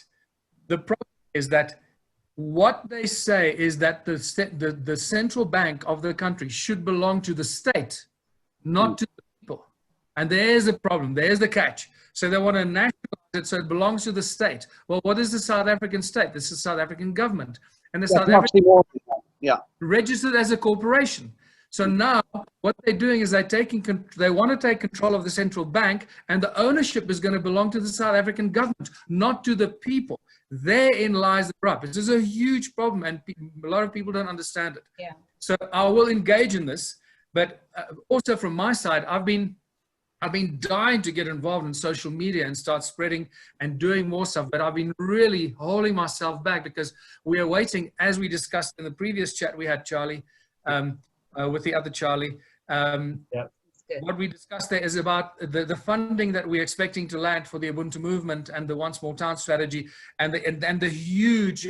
the problem is that what they say is that the central bank of the country should belong to the state, not to the people. And there's the problem. There's the catch. So they want to nationalize it so it belongs to the state. Well, what is the South African state? This is the South African government. And the South African registered as a corporation. So now what they're doing is they want to take control of the central bank, and the ownership is going to belong to the South African government, not to the people. Therein lies the rub. This is a huge problem, and a lot of people don't understand it. Yeah. So I will engage in this, but also from my side, I've been I've been dying to get involved in social media and start spreading and doing more stuff, but I've been really holding myself back because we are waiting, as we discussed in the previous chat we had, Charlie, with the other Charlie. What we discussed there is about the funding that we're expecting to land for the Ubuntu movement and the One Small Town strategy, and the huge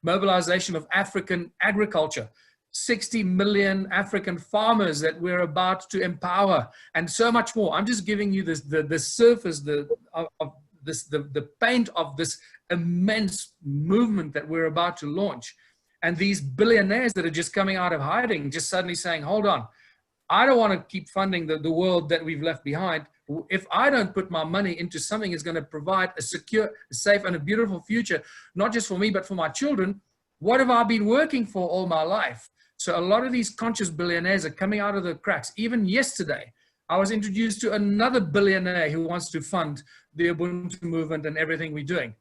mobilization of African agriculture. 60 million African farmers that we're about to empower, and so much more. I'm just giving you the surface, the paint of this immense movement that we're about to launch. And these billionaires that are just coming out of hiding, just suddenly saying, hold on, I don't want to keep funding the world that we've left behind. If I don't put my money into something that's going to provide a secure, safe, and a beautiful future, not just for me, but for my children, what have I been working for all my life? So a lot of these conscious billionaires are coming out of the cracks. Even yesterday, I was introduced to another billionaire who wants to fund the Ubuntu movement and everything we're doing.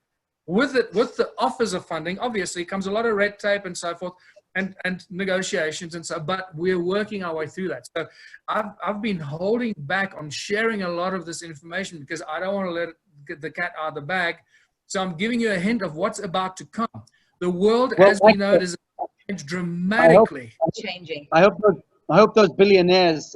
With the offers of funding, obviously comes a lot of red tape and so forth, and negotiations and so, but we're working our way through that. So I've been holding back on sharing a lot of this information because I don't want to let the cat out of the bag. So I'm giving you a hint of what's about to come. The world, as we know it, is dramatically changing. I hope those billionaires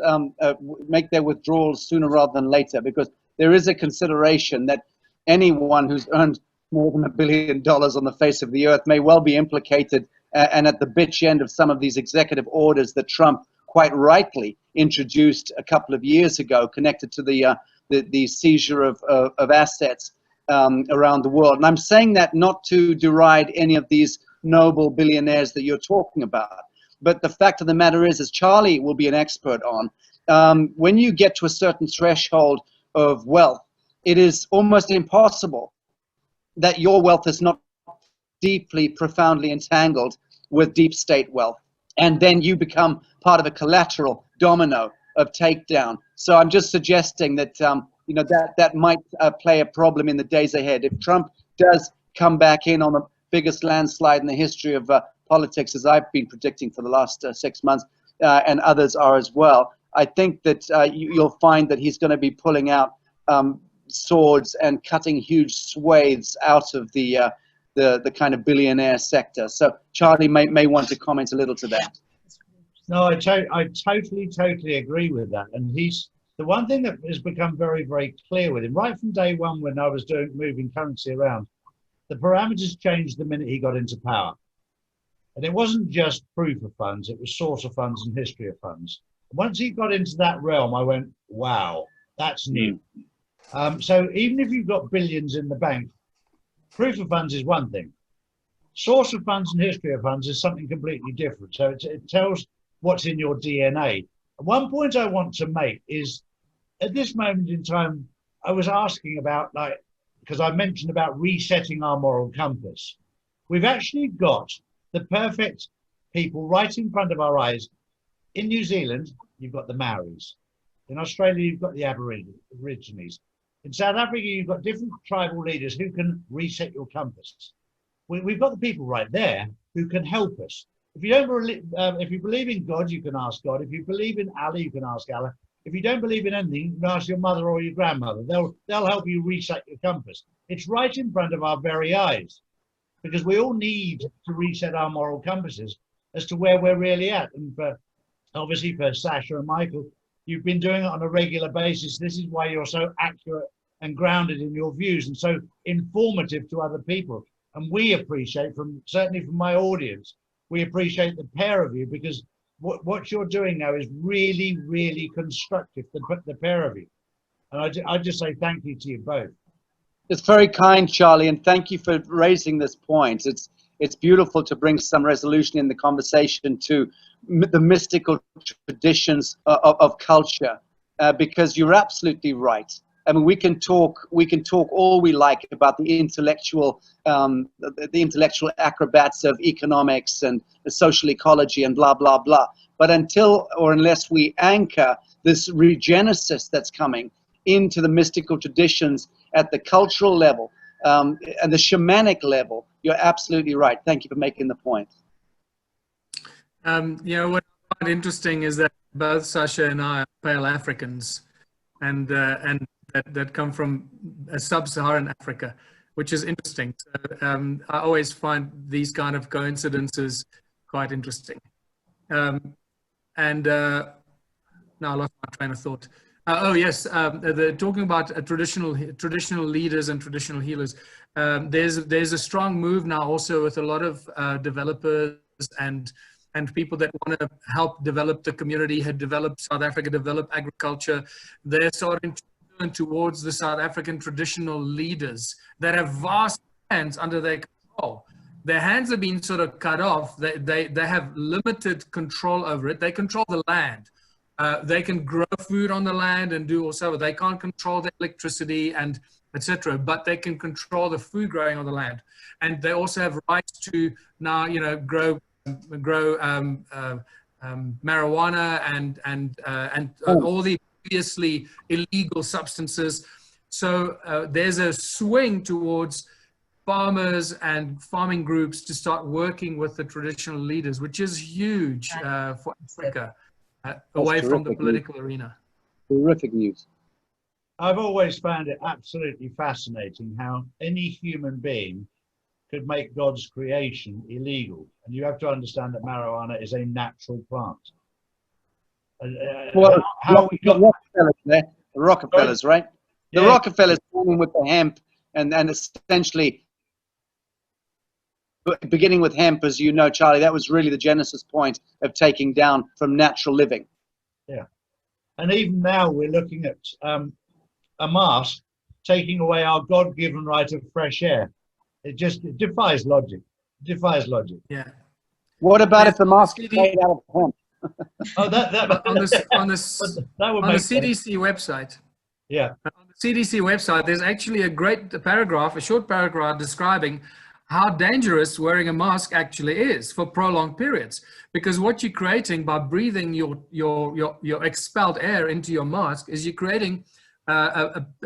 make their withdrawals sooner rather than later, because there is a consideration that anyone who's earned more than $1 billion on the face of the earth may well be implicated and at the bitch end of some of these executive orders that Trump quite rightly introduced a couple of years ago, connected to the seizure of assets around the world. And I'm saying that not to deride any of these noble billionaires that you're talking about, but the fact of the matter is, as Charlie will be an expert on, when you get to a certain threshold of wealth, it is almost impossible that your wealth is not deeply, profoundly entangled with deep state wealth. And then you become part of a collateral domino of takedown. So I'm just suggesting that, you know, that might play a problem in the days ahead. If Trump does come back in on the biggest landslide in the history of politics, as I've been predicting for the last 6 months, and others are as well, I think that you'll find that he's going to be pulling out swords and cutting huge swathes out of the kind of billionaire sector. So Charlie may want to comment a little to that. No, I totally agree with that. And he's the one thing that has become very, very clear with him right from day one when I was moving currency around. The parameters changed the minute he got into power. And it wasn't just proof of funds, it was source of funds and history of funds. Once he got into that realm, I went, wow, that's new. So even if you've got billions in the bank, proof of funds is one thing. Source of funds and history of funds is something completely different. So it tells what's in your DNA. One point I want to make is, at this moment in time, I was asking about, like, because I mentioned about resetting our moral compass. We've actually got the perfect people right in front of our eyes. In New Zealand, you've got the Maoris. In Australia, you've got the Aborigines. In South Africa, you've got different tribal leaders who can reset your compass. We've got the people right there who can help us. If you don't if you believe in God, you can ask God. If you believe in Allah, you can ask Allah. If you don't believe in anything, you can ask your mother or your grandmother. They'll help you reset your compass. It's right in front of our very eyes, because we all need to reset our moral compasses as to where we're really at. And obviously for Sacha and Michael, you've been doing it on a regular basis. This is why you're so accurate and grounded in your views and so informative to other people. And we appreciate, certainly from my audience, we appreciate the pair of you, because what you're doing now is really, really constructive, the pair of you. And I just say thank you to you both. It's very kind, Charlie, and thank you for raising this point. It's beautiful to bring some resolution in the conversation to the mystical traditions of culture, because you're absolutely right. I mean, we can talk all we like about the intellectual acrobats of economics and the social ecology and blah blah blah. But until or unless we anchor this regenesis that's coming into the mystical traditions at the cultural level and the shamanic level, you're absolutely right. Thank you for making the point. You know, what I find interesting is that both Sacha and I are pale Africans. and that come from sub-Saharan Africa, which is interesting. So, I always find these kind of coincidences quite interesting. Now I lost my train of thought. Oh yes, they're talking about traditional leaders and traditional healers. There's a strong move now also with a lot of developers and people that want to help develop the community, had developed South Africa, develop agriculture. They're starting to turn towards the South African traditional leaders that have vast lands under their control. Their hands have been sort of cut off. They have limited control over it. They control the land. They can grow food on the land and do also. They can't control the electricity and etc. But they can control the food growing on the land, and they also have rights to now, grow marijuana and all the previously illegal substances. So there's a swing towards farmers and farming groups to start working with the traditional leaders, which is huge for Africa, away from the political arena. Terrific news. I've always found it absolutely fascinating how any human being could make God's creation illegal. And you have to understand that marijuana is a natural plant. Well, how we got Rockefellers there, the Rockefellers, right? The Rockefellers starting with the hemp and essentially beginning with hemp, as you know, Charlie, that was really the genesis point of taking down from natural living. Yeah. And even now we're looking at a mask taking away our God-given right of fresh air. It defies logic. It defies logic. Yeah. What about if the mask is made out of hemp? Oh, on the CDC website. Yeah. On the CDC website, there's actually a short paragraph describing how dangerous wearing a mask actually is for prolonged periods. Because what you're creating by breathing your expelled air into your mask is you're creating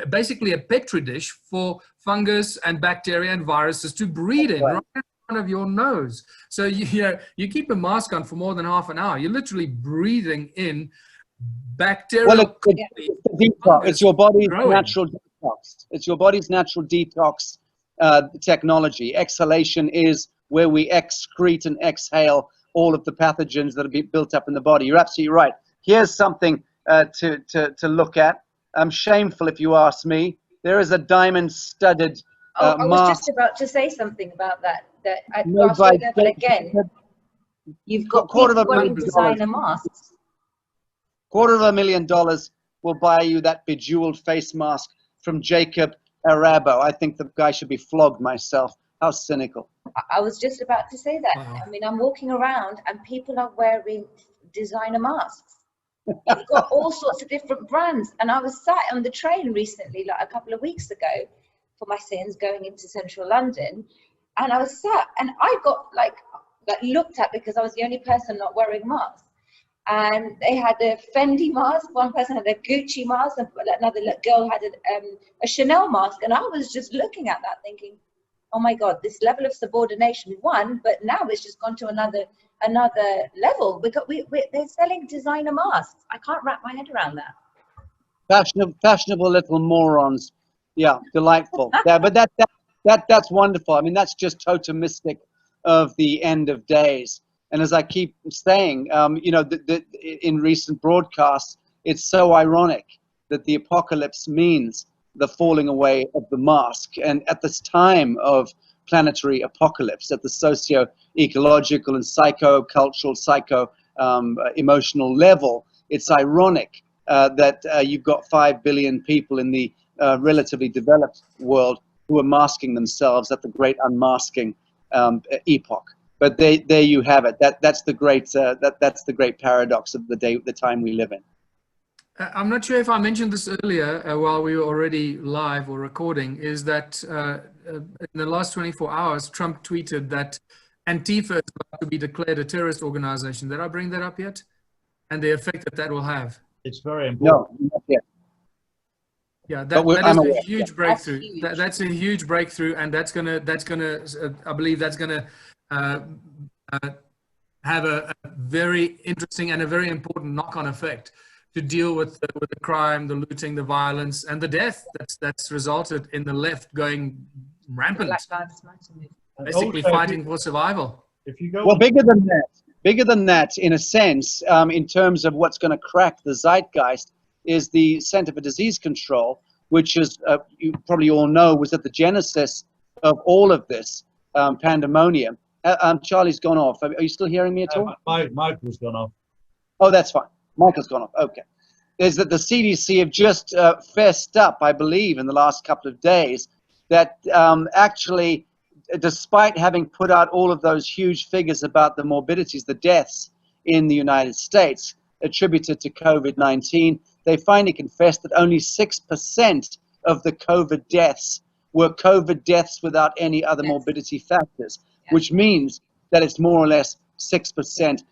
basically a petri dish for fungus and bacteria and viruses to breed in right in front of your nose. So you keep a mask on for more than half an hour. You're literally breathing in bacterial. Well, it's your body's natural detox. It's your body's natural detox technology. Exhalation is where we excrete and exhale all of the pathogens that are built up in the body. You're absolutely right. Here's something to look at. Shameful, if you ask me. There is a diamond-studded I was just about to say something about that. But again, you've got people wearing designer masks. $250,000 will buy you that bejeweled face mask from Jacob Arabo. I think the guy should be flogged myself. How cynical. I was just about to say that. Wow. I mean, I'm walking around and people are wearing designer masks. You've got all sorts of different brands. And I was sat on the train recently, like a couple of weeks ago, for my sins, going into central London. And I was sat and I got like looked at because I was the only person not wearing masks. And they had a Fendi mask, one person had a Gucci mask, and another girl had a Chanel mask. And I was just looking at that thinking, oh my God, this level of subordination, but now it's just gone to another level. They're selling designer masks. I can't wrap my head around that. Fashionable little morons. Yeah, delightful. Yeah, but that's wonderful. I mean, that's just totemistic of the end of days. And as I keep saying, in recent broadcasts, it's so ironic that the apocalypse means the falling away of the mask. And at this time of planetary apocalypse, at the socio-ecological and psycho-cultural, emotional level, it's ironic that you've got 5 billion people in the relatively developed world who are masking themselves at the great unmasking epoch. But there you have it. That's the great paradox of the time we live in. I'm not sure if I mentioned this earlier while we were already live or recording, is that in the last 24 hours, Trump tweeted that Antifa is about to be declared a terrorist organization. Did I bring that up yet? And the effect that will have. It's very important. No, not yet. Yeah, that is a huge breakthrough. That's a huge breakthrough, and that's gonna. I believe that's gonna have a very interesting and a very important knock-on effect to deal with the crime, the looting, the violence, and the death that's resulted in the left going rampant, basically also, fighting for survival. If you go well, bigger than that, in a sense, in terms of what's going to crack the zeitgeist, is the Center for Disease Control, which is, you probably all know, was at the genesis of all of this pandemonium. Charlie's gone off. Are you still hearing me at all? Michael's gone off. Oh, that's fine. Michael's gone off. Okay. Is that the CDC have just fessed up, I believe, in the last couple of days, that actually, despite having put out all of those huge figures about the morbidities, the deaths in the United States attributed to COVID-19, they finally confessed that only 6% of the COVID deaths were COVID deaths without any other morbidity factors, which means that it's more or less 6%,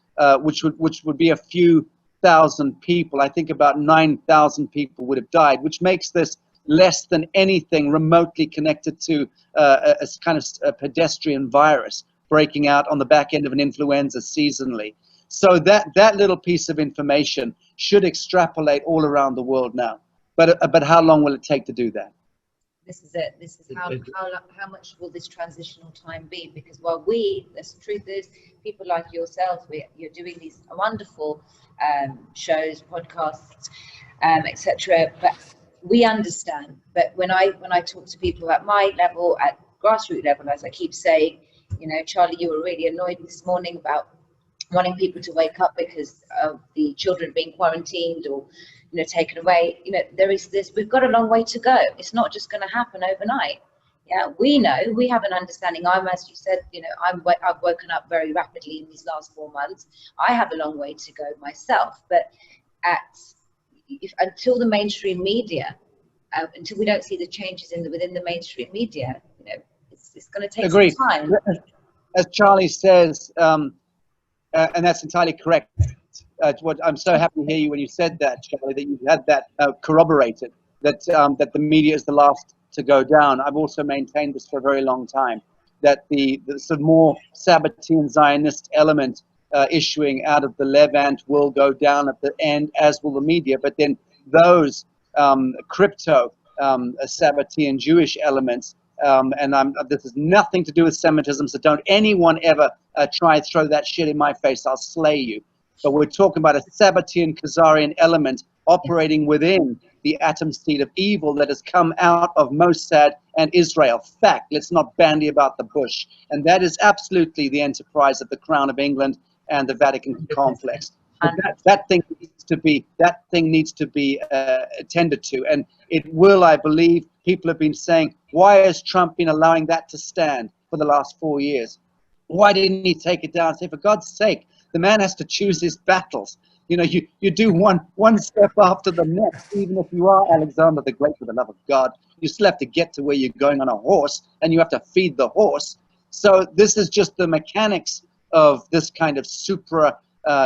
which would be a few thousand people. I think about 9,000 people would have died, which makes this less than anything remotely connected to a kind of a pedestrian virus breaking out on the back end of an influenza seasonally. So that little piece of information should extrapolate all around the world now. But how long will it take to do that? This is it. This is how much will this transitional time be? Because while the truth is, people like yourselves, you're doing these wonderful shows, podcasts, etc. But we understand. But when I talk to people at my level, at grassroots level, as I keep saying, you know, Charlie, you were really annoyed this morning about wanting people to wake up because of the children being quarantined or, you know, taken away. You know, there is this, we've got a long way to go. It's not just going to happen overnight. Yeah, we know, we have an understanding. As you said, you know, I've woken up very rapidly in these last 4 months. I have a long way to go myself, but until the mainstream media, until we don't see the changes within the mainstream media, you know, it's going to take some time. As Charlie says, and that's entirely correct. I'm so happy to hear you when you said that, Charlie, that you had that corroborated, that the media is the last to go down. I've also maintained this for a very long time, that the sort of more Sabbatean Zionist element issuing out of the Levant will go down at the end, as will the media. But then those crypto Sabbatean Jewish elements, and this has nothing to do with Semitism, so don't anyone ever try and throw that shit in my face. I'll slay you. But we're talking about a Sabbatean Khazarian element operating within the atom seed of evil that has come out of Mossad and Israel. Fact. Let's not bandy about the bush. And that is absolutely the enterprise of the Crown of England and the Vatican complex. That thing needs to be attended to, and it will, I believe. People have been saying, why has Trump been allowing that to stand for the last 4 years? Why didn't he take it down? Say, for God's sake, the man has to choose his battles. You know, you do one step after the next. Even if you are Alexander the Great, for the love of God, you still have to get to where you're going on a horse, and you have to feed the horse. So this is just the mechanics of this kind of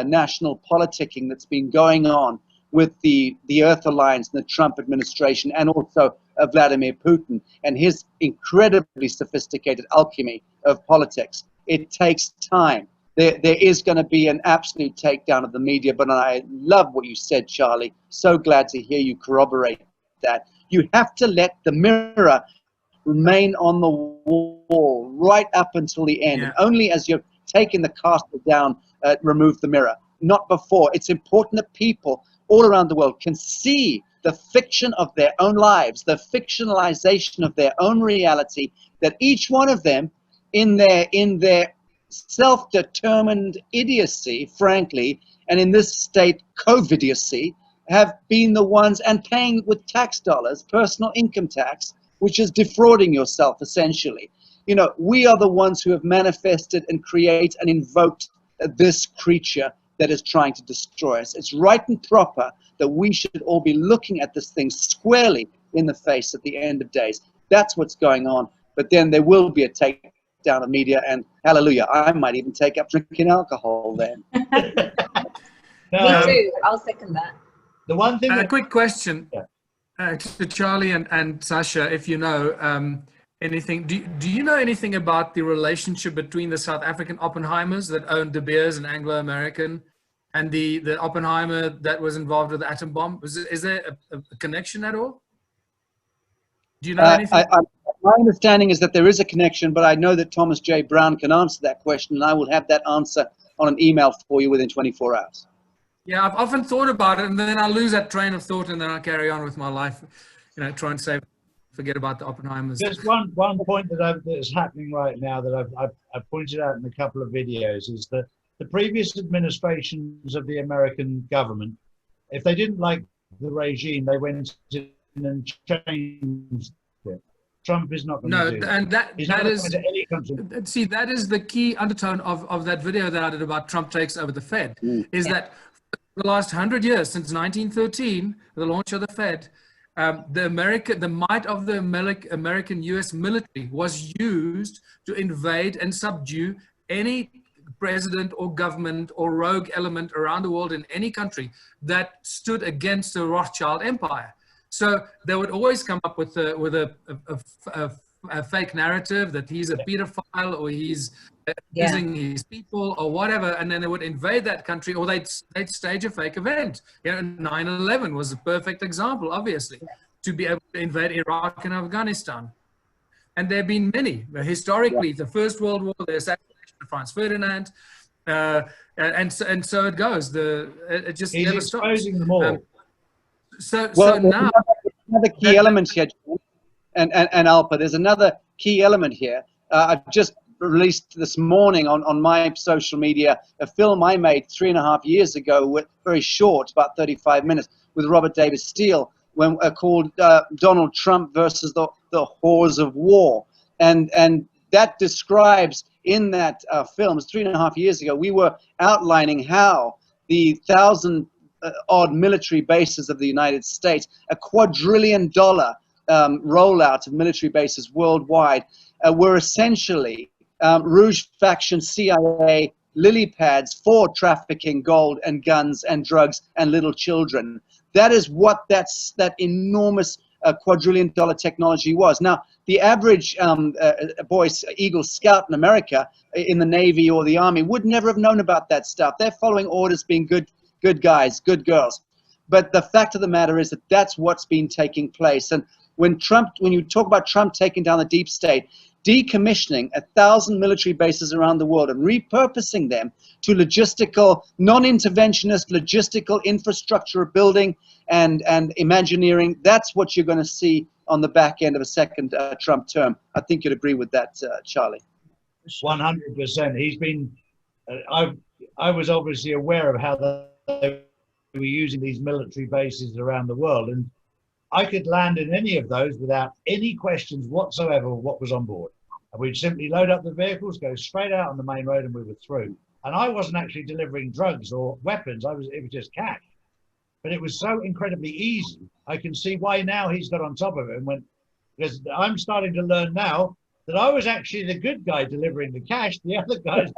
national politicking that's been going on with the Earth Alliance and the Trump administration, and also Vladimir Putin and his incredibly sophisticated alchemy of politics. It takes time. There is going to be an absolute takedown of the media, but I love what you said, Charlie. So glad to hear you corroborate that. You have to let the mirror remain on the wall right up until the end. Yeah. And only as you're taking the caster down, remove the mirror, not before. It's important that people all around the world can see the fiction of their own lives, the fictionalization of their own reality, that each one of them in their self-determined idiocy, frankly, and in this state, COVIDiocy, have been the ones, and paying with tax dollars, personal income tax, which is defrauding yourself, essentially. You know, we are the ones who have manifested and create and invoked this creature that is trying to destroy us. It's right and proper that we should all be looking at this thing squarely in the face at the end of days. That's what's going on. But then there will be a takedown of media, and hallelujah, I might even take up drinking alcohol then. Me too. I'll second that. The one thing. A quick question to Charlie and Sacha, if you know anything. Do you know anything about the relationship between the South African Oppenheimers that own De Beers and Anglo American and the Oppenheimer that was involved with the atom bomb? Is there a connection at all? Do you know anything? My understanding is that there is a connection, but I know that Thomas J. Brown can answer that question, and I will have that answer on an email for you within 24 hours. Yeah, I've often thought about it, and then I lose that train of thought, and then I carry on with my life, try and forget about the Oppenheimers. Just one point that is happening right now that I've pointed out in a couple of videos is that the previous administrations of the American government, if they didn't like the regime, they went in and changed it. Trump is not going to do that. And that is the key undertone of that video that I did about Trump takes over the Fed, is that for the last 100 years, since 1913, the launch of the Fed, the might of the American U.S. military was used to invade and subdue any president or government or rogue element around the world in any country that stood against the Rothschild empire. So they would always come up with a fake narrative that he's a pedophile or he's abusing his people or whatever, and then they would invade that country, or they'd stage a fake event. 9/11 was a perfect example, obviously, to be able to invade Iraq and Afghanistan. And there have been many. Historically, the First World War, the assassination of Franz Ferdinand, and so it goes. It just never stops. He's exposing them all. So now another key element here, and Alpa, there's another key element here. I've just released this morning on my social media a film I made 3.5 years ago, very short, about 35 minutes, with Robert Davis Steele, called Donald Trump versus the Whores of War, and that describes in that film, 3.5 years ago, we were outlining how the 1,000-odd military bases of the United States, a $250 billion rollout of military bases worldwide, were essentially Rouge faction CIA lily pads for trafficking gold and guns and drugs and little children. That is what that enormous $250 billion technology was. Now, the average Boy Eagle Scout in America, in the Navy or the Army, would never have known about that stuff. They're following orders, being good guys, good girls. But the fact of the matter is that that's what's been taking place. And when you talk about Trump taking down the deep state, decommissioning 1,000 military bases around the world and repurposing them to logistical, non-interventionist logistical infrastructure building and imagineering, that's what you're going to see on the back end of a second Trump term. I think you'd agree with that, Charlie. 100%. He's been, I was obviously aware of how they were using these military bases around the world, and I could land in any of those without any questions whatsoever of what was on board. And we'd simply load up the vehicles, go straight out on the main road, and we were through. And I wasn't actually delivering drugs or weapons. It was just cash. But it was so incredibly easy. I can see why now he's got on top of it and went, because I'm starting to learn now that I was actually the good guy delivering the cash. The other guys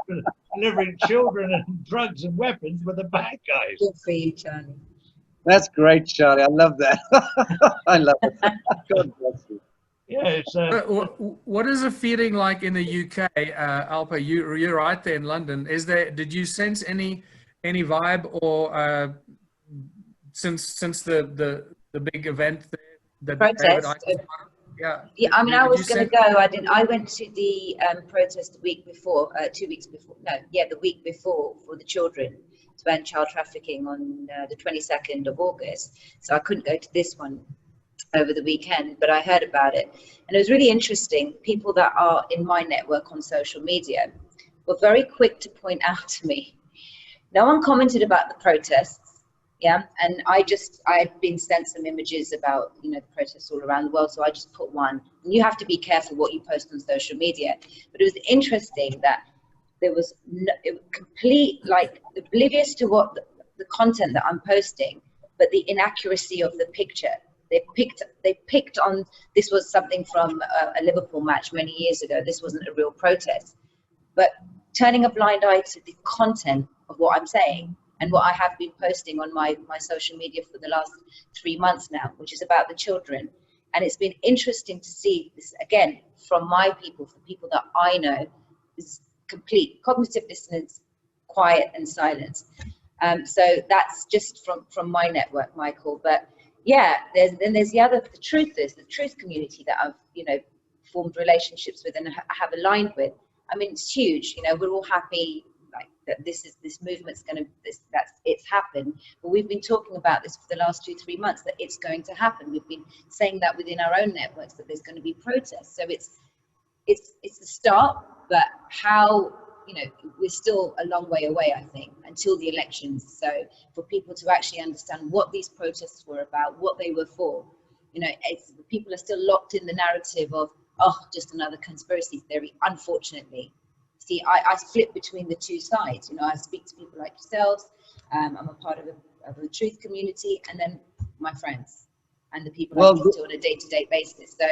delivering children and drugs and weapons were the bad guys. Good for you, Charlie. That's great, Charlie. I love that. I love it. God bless you. Yeah, it's what is the feeling like in the UK, Alpa? You're right there in London. Did you sense any vibe or since the big event that protest? Yeah. Yeah, I mean, I was going to go. I went to the protest the week before, 2 weeks before. No, yeah, the week before for the children to end child trafficking on the 22nd of August. So I couldn't go to this one over the weekend, but I heard about it. And it was really interesting. People that are in my network on social media were very quick to point out to me. No one commented about the protests. Yeah, and I had been sent some images about, the protests all around the world, so I just put one. And you have to be careful what you post on social media. But it was interesting that there was complete, oblivious to what the content that I'm posting, but the inaccuracy of the picture. They picked on, this was something from a Liverpool match many years ago. This wasn't a real protest. But turning a blind eye to the content of what I'm saying, and what I have been posting on my social media for the last 3 months now, which is about the children. And it's been interesting to see this, again, from my people, from people that I know, this complete cognitive dissonance, quiet and silence. So that's just from my network, Michael. But yeah, there's the truth community that I've, you know, formed relationships with and have aligned with. I mean, it's huge. You know, we're all happy like that this movement's going to, it's happened. But we've been talking about this for the last 2-3 months, that it's going to happen. We've been saying that within our own networks, that there's going to be protests. So it's the start, but how, you know, we're still a long way away, I think, until the elections. So for people to actually understand what these protests were about, what they were for, you know, people are still locked in the narrative of, oh, just another conspiracy theory, unfortunately. See, I flip between the two sides. You know, I speak to people like yourselves. I'm a part of a truth community, and then my friends and the people I speak to on a day-to-day basis. So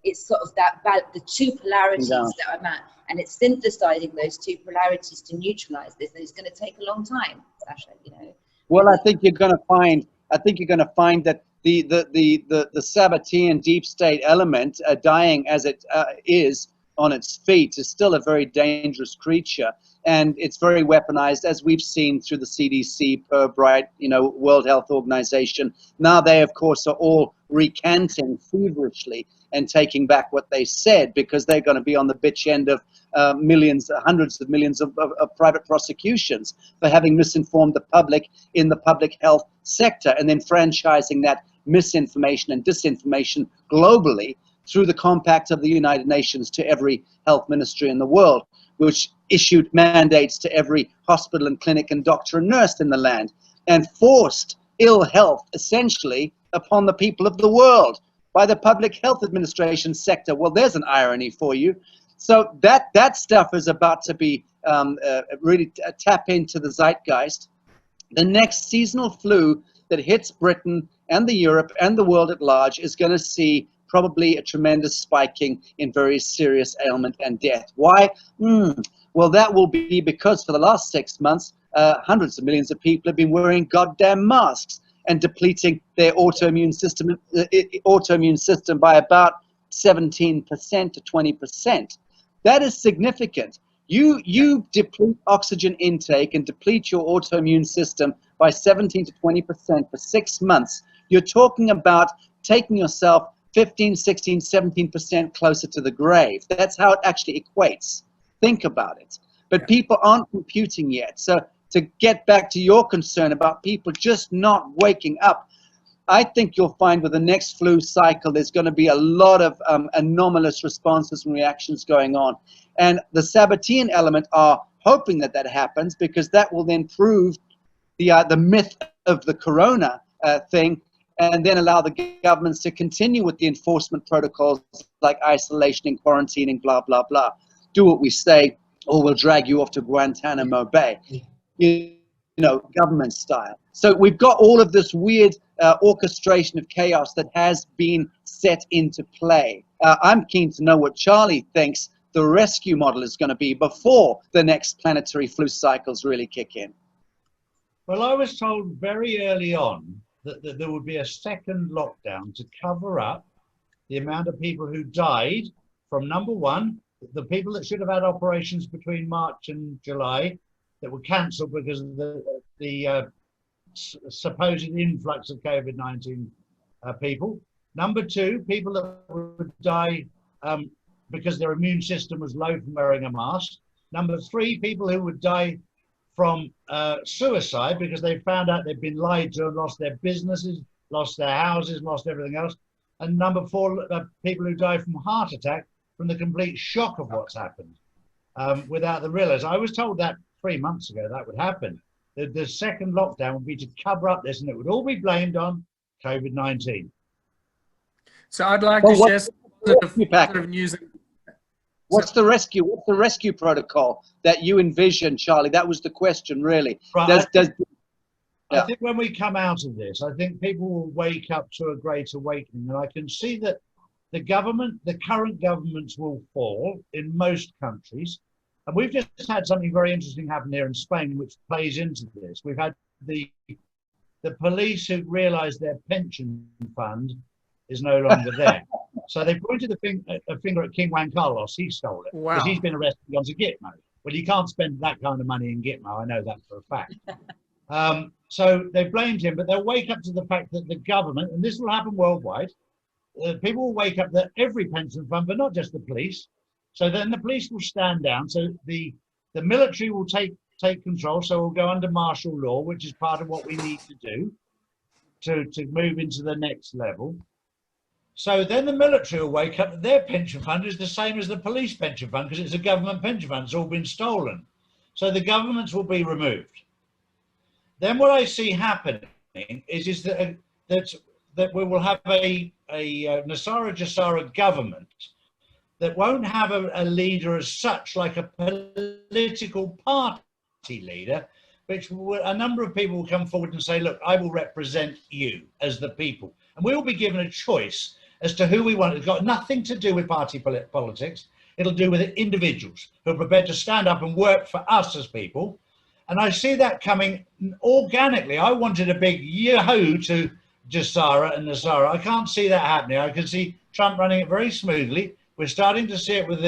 it's sort of the two polarities that I'm at, and it's synthesizing those two polarities to neutralize this. And it's going to take a long time, Sacha. You know. Well, I think you're going to find that the Sabbatean deep state element, dying as it is on its feet, is still a very dangerous creature, and it's very weaponized, as we've seen through the CDC, Bright, you know, World Health Organization. Now they, of course, are all recanting feverishly and taking back what they said, because they're going to be on the bitch end of millions, hundreds of millions of private prosecutions for having misinformed the public in the public health sector, and then franchising that misinformation and disinformation globally through the compact of the United Nations to every health ministry in the world, which issued mandates to every hospital and clinic and doctor and nurse in the land, and forced ill health essentially upon the people of the world by the Public Health Administration sector. Well, there's an irony for you. So that stuff is about to be really tap into the zeitgeist. The next seasonal flu that hits Britain and the Europe and the world at large is going to see probably a tremendous spiking in very serious ailment and death. Why? Well, that will be because for the last 6 months, hundreds of millions of people have been wearing goddamn masks and depleting their autoimmune system by about 17% to 20%. That is significant. You deplete oxygen intake and deplete your autoimmune system by 17 to 20% for 6 months. You're talking about taking yourself 15, 16, 17% closer to the grave. That's how it actually equates. Think about it. But people aren't computing yet. So to get back to your concern about people just not waking up, I think you'll find with the next flu cycle, there's going to be a lot of anomalous responses and reactions going on. And the Sabbatean element are hoping that that happens, because that will then prove the myth of the corona thing, and then allow the governments to continue with the enforcement protocols like isolation and quarantining, blah, blah, blah. Do what we say, or we'll drag you off to Guantanamo Bay, you know, government style. So we've got all of this weird orchestration of chaos that has been set into play. I'm keen to know what Charlie thinks the rescue model is going to be before the next planetary flu cycles really kick in. Well, I was told very early on that there would be a second lockdown to cover up the amount of people who died from, number one, the people that should have had operations between March and July that were cancelled because of the supposed influx of COVID-19 people. Number two, people that would die because their immune system was low from wearing a mask. Number three, people who would die from suicide because they found out they'd been lied to and lost their businesses, lost their houses, lost everything else. And number four, people who die from heart attack from the complete shock of what's happened without them realizing. I was told that 3 months ago that would happen. The second lockdown would be to cover up this, and it would all be blamed on COVID-19. So I'd like to share some positive news. What's the rescue protocol that you envision, Charlie? That was the question, really. Right. I think when we come out of this, I think people will wake up to a great awakening, and I can see that the current governments will fall in most countries. And we've just had something very interesting happen here in Spain, which plays into this. We've had the police who realised their pension fund is no longer there. So they pointed a finger at King Juan Carlos. He stole it. Wow. Because he's been arrested on Gitmo. Well, you can't spend that kind of money in Gitmo. I know that for a fact. So they blamed him, but they'll wake up to the fact that the government, and this will happen worldwide, people will wake up that every pension fund, but not just the police. So then the police will stand down. So the military will take control. So we'll go under martial law, which is part of what we need to do to move into the next level. So then the military will wake up that their pension fund is the same as the police pension fund because it's a government pension fund. It's all been stolen. So the governments will be removed. Then what I see happening is that we will have a Nasara Jassara government that won't have a leader as such, like a political party leader, which a number of people will come forward and say, look, I will represent you as the people. And we will be given a choice as to who we want. It's got nothing to do with party politics. It'll do with individuals who are prepared to stand up and work for us as people. And I see that coming organically. I wanted a big yahoo to Jassara and Nasara. I can't see that happening. I can see Trump running it very smoothly. We're starting to see it with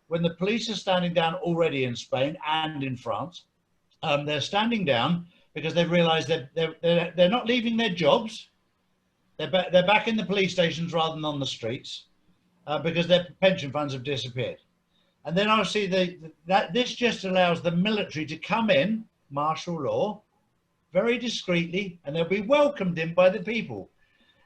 when the police are standing down already in Spain and in France. They're standing down because they've realized that they're not leaving their jobs. They're back in the police stations rather than on the streets because their pension funds have disappeared. And then I'll see that this just allows the military to come in, martial law, very discreetly, and they'll be welcomed in by the people.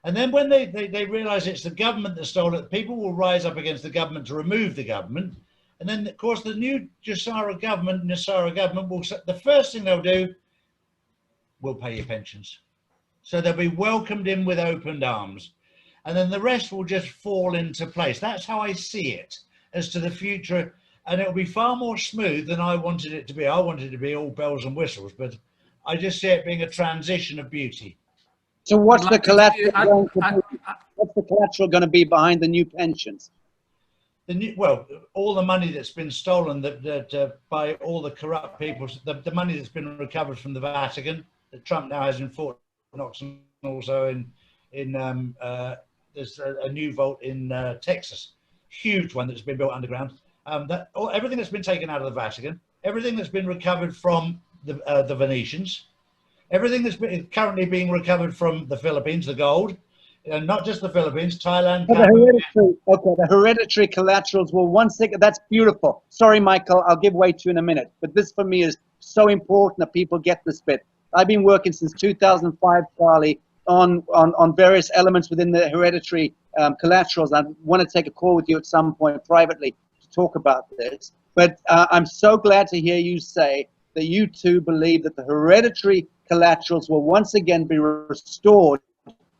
And then when they realize it's the government that stole it, people will rise up against the government to remove the government. And then, of course, the new Nasara government will, the first thing they'll do, we'll pay your pensions. So they'll be welcomed in with open arms. And then the rest will just fall into place. That's how I see it as to the future. And it'll be far more smooth than I wanted it to be. I wanted it to be all bells and whistles, but I just see it being a transition of beauty. So what's the collateral going to be behind the new pensions? Well, all the money that's been stolen by all the corrupt people, the money that's been recovered from the Vatican, that Trump now has in Fort Knox, and also there's a new vault in Texas, huge one that's been built underground. Everything that's been taken out of the Vatican, everything that's been recovered from the Venetians, everything that's currently being recovered from the Philippines, the gold, and not just the Philippines, Thailand. The hereditary collaterals will once again, that's beautiful. Sorry, Michael, I'll give way to you in a minute. But this for me is so important that people get this bit. I've been working since 2005, Charlie, on various elements within the hereditary collaterals. I want to take a call with you at some point privately to talk about this. But I'm so glad to hear you say that you too believe that the hereditary collaterals will once again be restored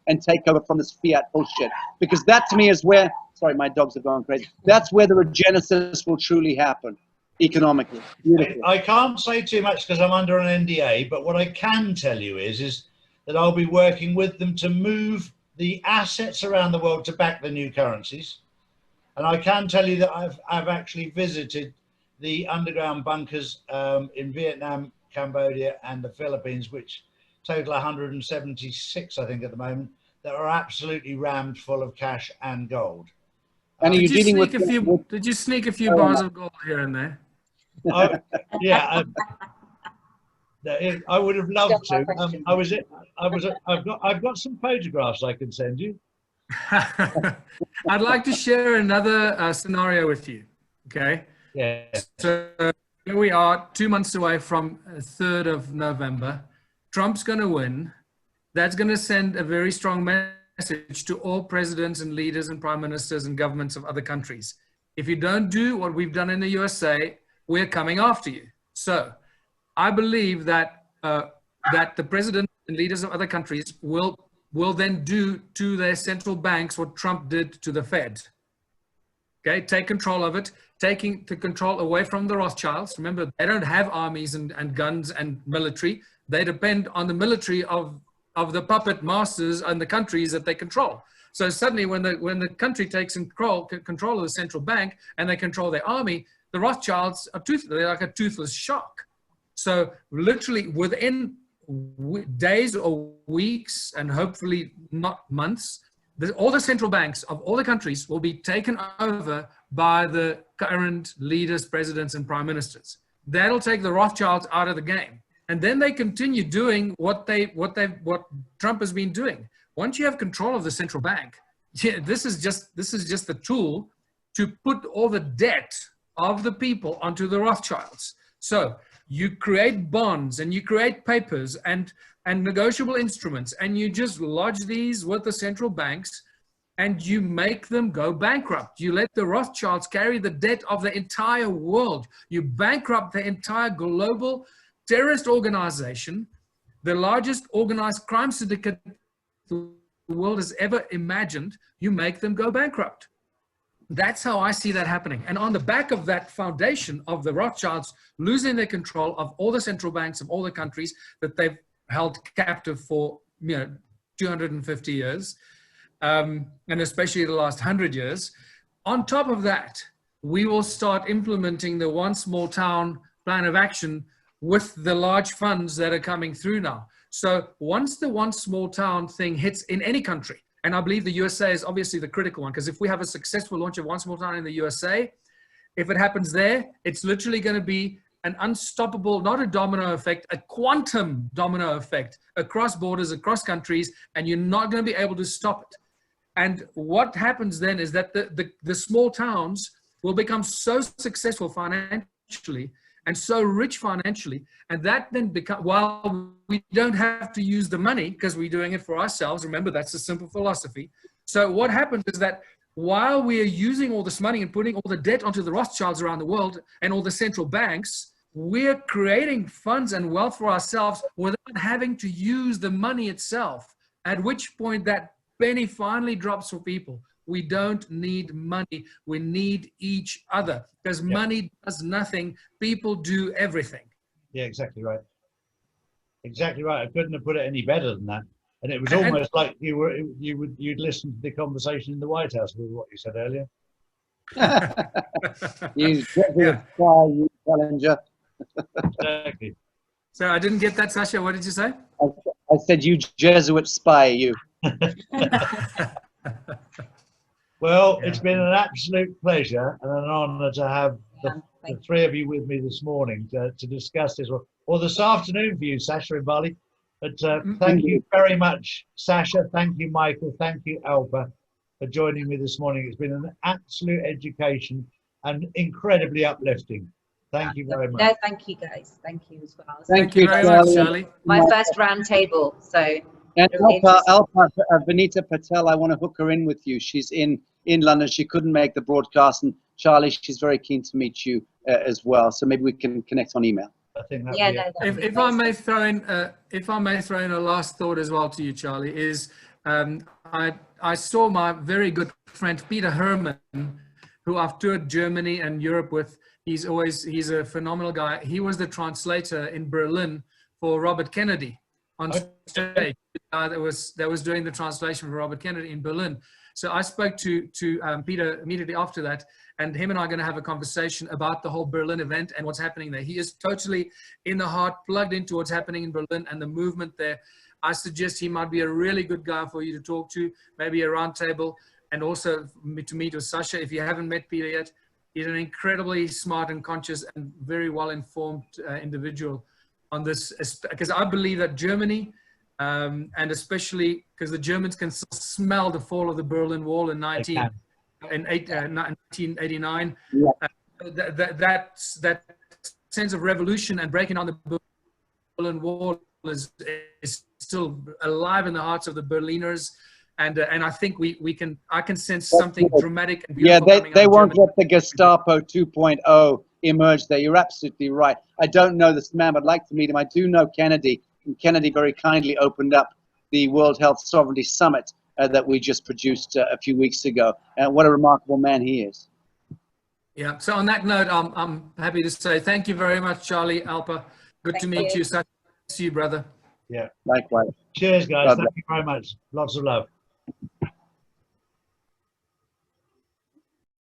and take over from this fiat bullshit. Because that to me is where, sorry, my dogs are going crazy. That's where the regenesis will truly happen, economically. I can't say too much because I'm under an NDA, but what I can tell you is that I'll be working with them to move the assets around the world to back the new currencies. And I can tell you that I've actually visited the underground bunkers in Vietnam, Cambodia, and the Philippines, which total 176, I think, at the moment, that are absolutely rammed full of cash and gold. And did you sneak a few bars of gold here and there? Yeah, I would have loved to. I've got some photographs I can send you. I'd like to share another scenario with you. Okay. Yeah. So here we are, 2 months away from 3rd of November. Trump's going to win. That's going to send a very strong message to all presidents and leaders and prime ministers and governments of other countries. If you don't do what we've done in the USA, we're coming after you. So I believe that that the president and leaders of other countries will then do to their central banks what Trump did to the Fed. Okay, take control of it, taking the control away from the Rothschilds. Remember, they don't have armies and guns and military. They depend on the military of the puppet masters and the countries that they control. So suddenly when the country takes control of the central bank and they control their army, the Rothschilds are they're like a toothless shark. So literally within days or weeks, and hopefully not months, all the central banks of all the countries will be taken over by the current leaders, presidents, and prime ministers. That'll take the Rothschilds out of the game. And then they continue doing what Trump has been doing. Once you have control of the central bank, this is just the tool to put all the debt of the people onto the Rothschilds. So you create bonds and you create papers and negotiable instruments, and you just lodge these with the central banks, and you make them go bankrupt. You let the Rothschilds carry the debt of the entire world. You bankrupt the entire global terrorist organization, the largest organized crime syndicate the world has ever imagined. You make them go bankrupt. That's how I see that happening. And on the back of that foundation of the Rothschilds losing their control of all the central banks of all the countries that they've held captive for 250 years, and especially the last 100 years. On top of that, we will start implementing the one small town plan of action with the large funds that are coming through now. So once the one small town thing hits in any country, and I believe the USA is obviously the critical one, because if we have a successful launch of one small town in the USA, if it happens there, it's literally going to be an unstoppable, not a domino effect, a quantum domino effect across borders, across countries, and you're not going to be able to stop it. And what happens then is that the small towns will become so successful financially and so rich financially, and that then become, while we don't have to use the money because we're doing it for ourselves. Remember, that's a simple philosophy. So what happens is that while we are using all this money and putting all the debt onto the Rothschilds around the world and all the central banks, we're creating funds and wealth for ourselves without having to use the money itself, at which point that penny finally drops for people. We don't need money. We need each other, because money does nothing. People do everything. Yeah, exactly right. Exactly right. I couldn't have put it any better than that. And it was almost like you'd listened to the conversation in the White House with what you said earlier. You you challenger. Exactly. So I didn't get that, Sacha. What did you say? I said, you Jesuit spy, you. Well, it's been an absolute pleasure and an honor to have the three of you with me this morning to discuss this, or this afternoon for you, Sacha and Bali. But thank you very much, Sacha. Thank you, Michael. Thank you, Alpa, for joining me this morning. It's been an absolute education and incredibly uplifting. Thank you very much. No, thank you, guys. Thank you as well. Thank you very much, Charlie. My first round table, so. And Alpa, Vanita Patel, I want to hook her in with you. She's in London. She couldn't make the broadcast. And Charlie, she's very keen to meet you as well. So maybe we can connect on email. I think if I may throw in a last thought as well to you, Charlie, is I saw my very good friend Peter Herman, who I've toured Germany and Europe with. He's a phenomenal guy. He was the translator in Berlin for Robert Kennedy on stage. That was doing the translation for Robert Kennedy in Berlin. So I spoke to Peter immediately after that, and him and I are going to have a conversation about the whole Berlin event and what's happening there. He is totally in the heart, plugged into what's happening in Berlin and the movement there. I suggest he might be a really good guy for you to talk to, maybe a roundtable, and also to meet with Sacha. If you haven't met Peter yet, he's an incredibly smart and conscious and very well-informed individual on this, because I believe that Germany, and especially because the Germans can smell the fall of the Berlin Wall in 1989. Yeah. That sense of revolution and breaking down the Berlin Wall is still alive in the hearts of the Berliners. And I think I can sense something dramatic and beautiful. Yeah, they won't let the Gestapo 2.0 emerge there. You're absolutely right. I don't know this man, but I'd like to meet him. I do know Kennedy, and Kennedy very kindly opened up the World Health Sovereignty Summit that we just produced a few weeks ago. And what a remarkable man he is. Yeah. So on that note, I'm happy to say thank you very much, Charlie, Alpa. Good to meet you. Such to see you, brother. Yeah. Likewise. Cheers, guys. Thank you very much. Lots of love.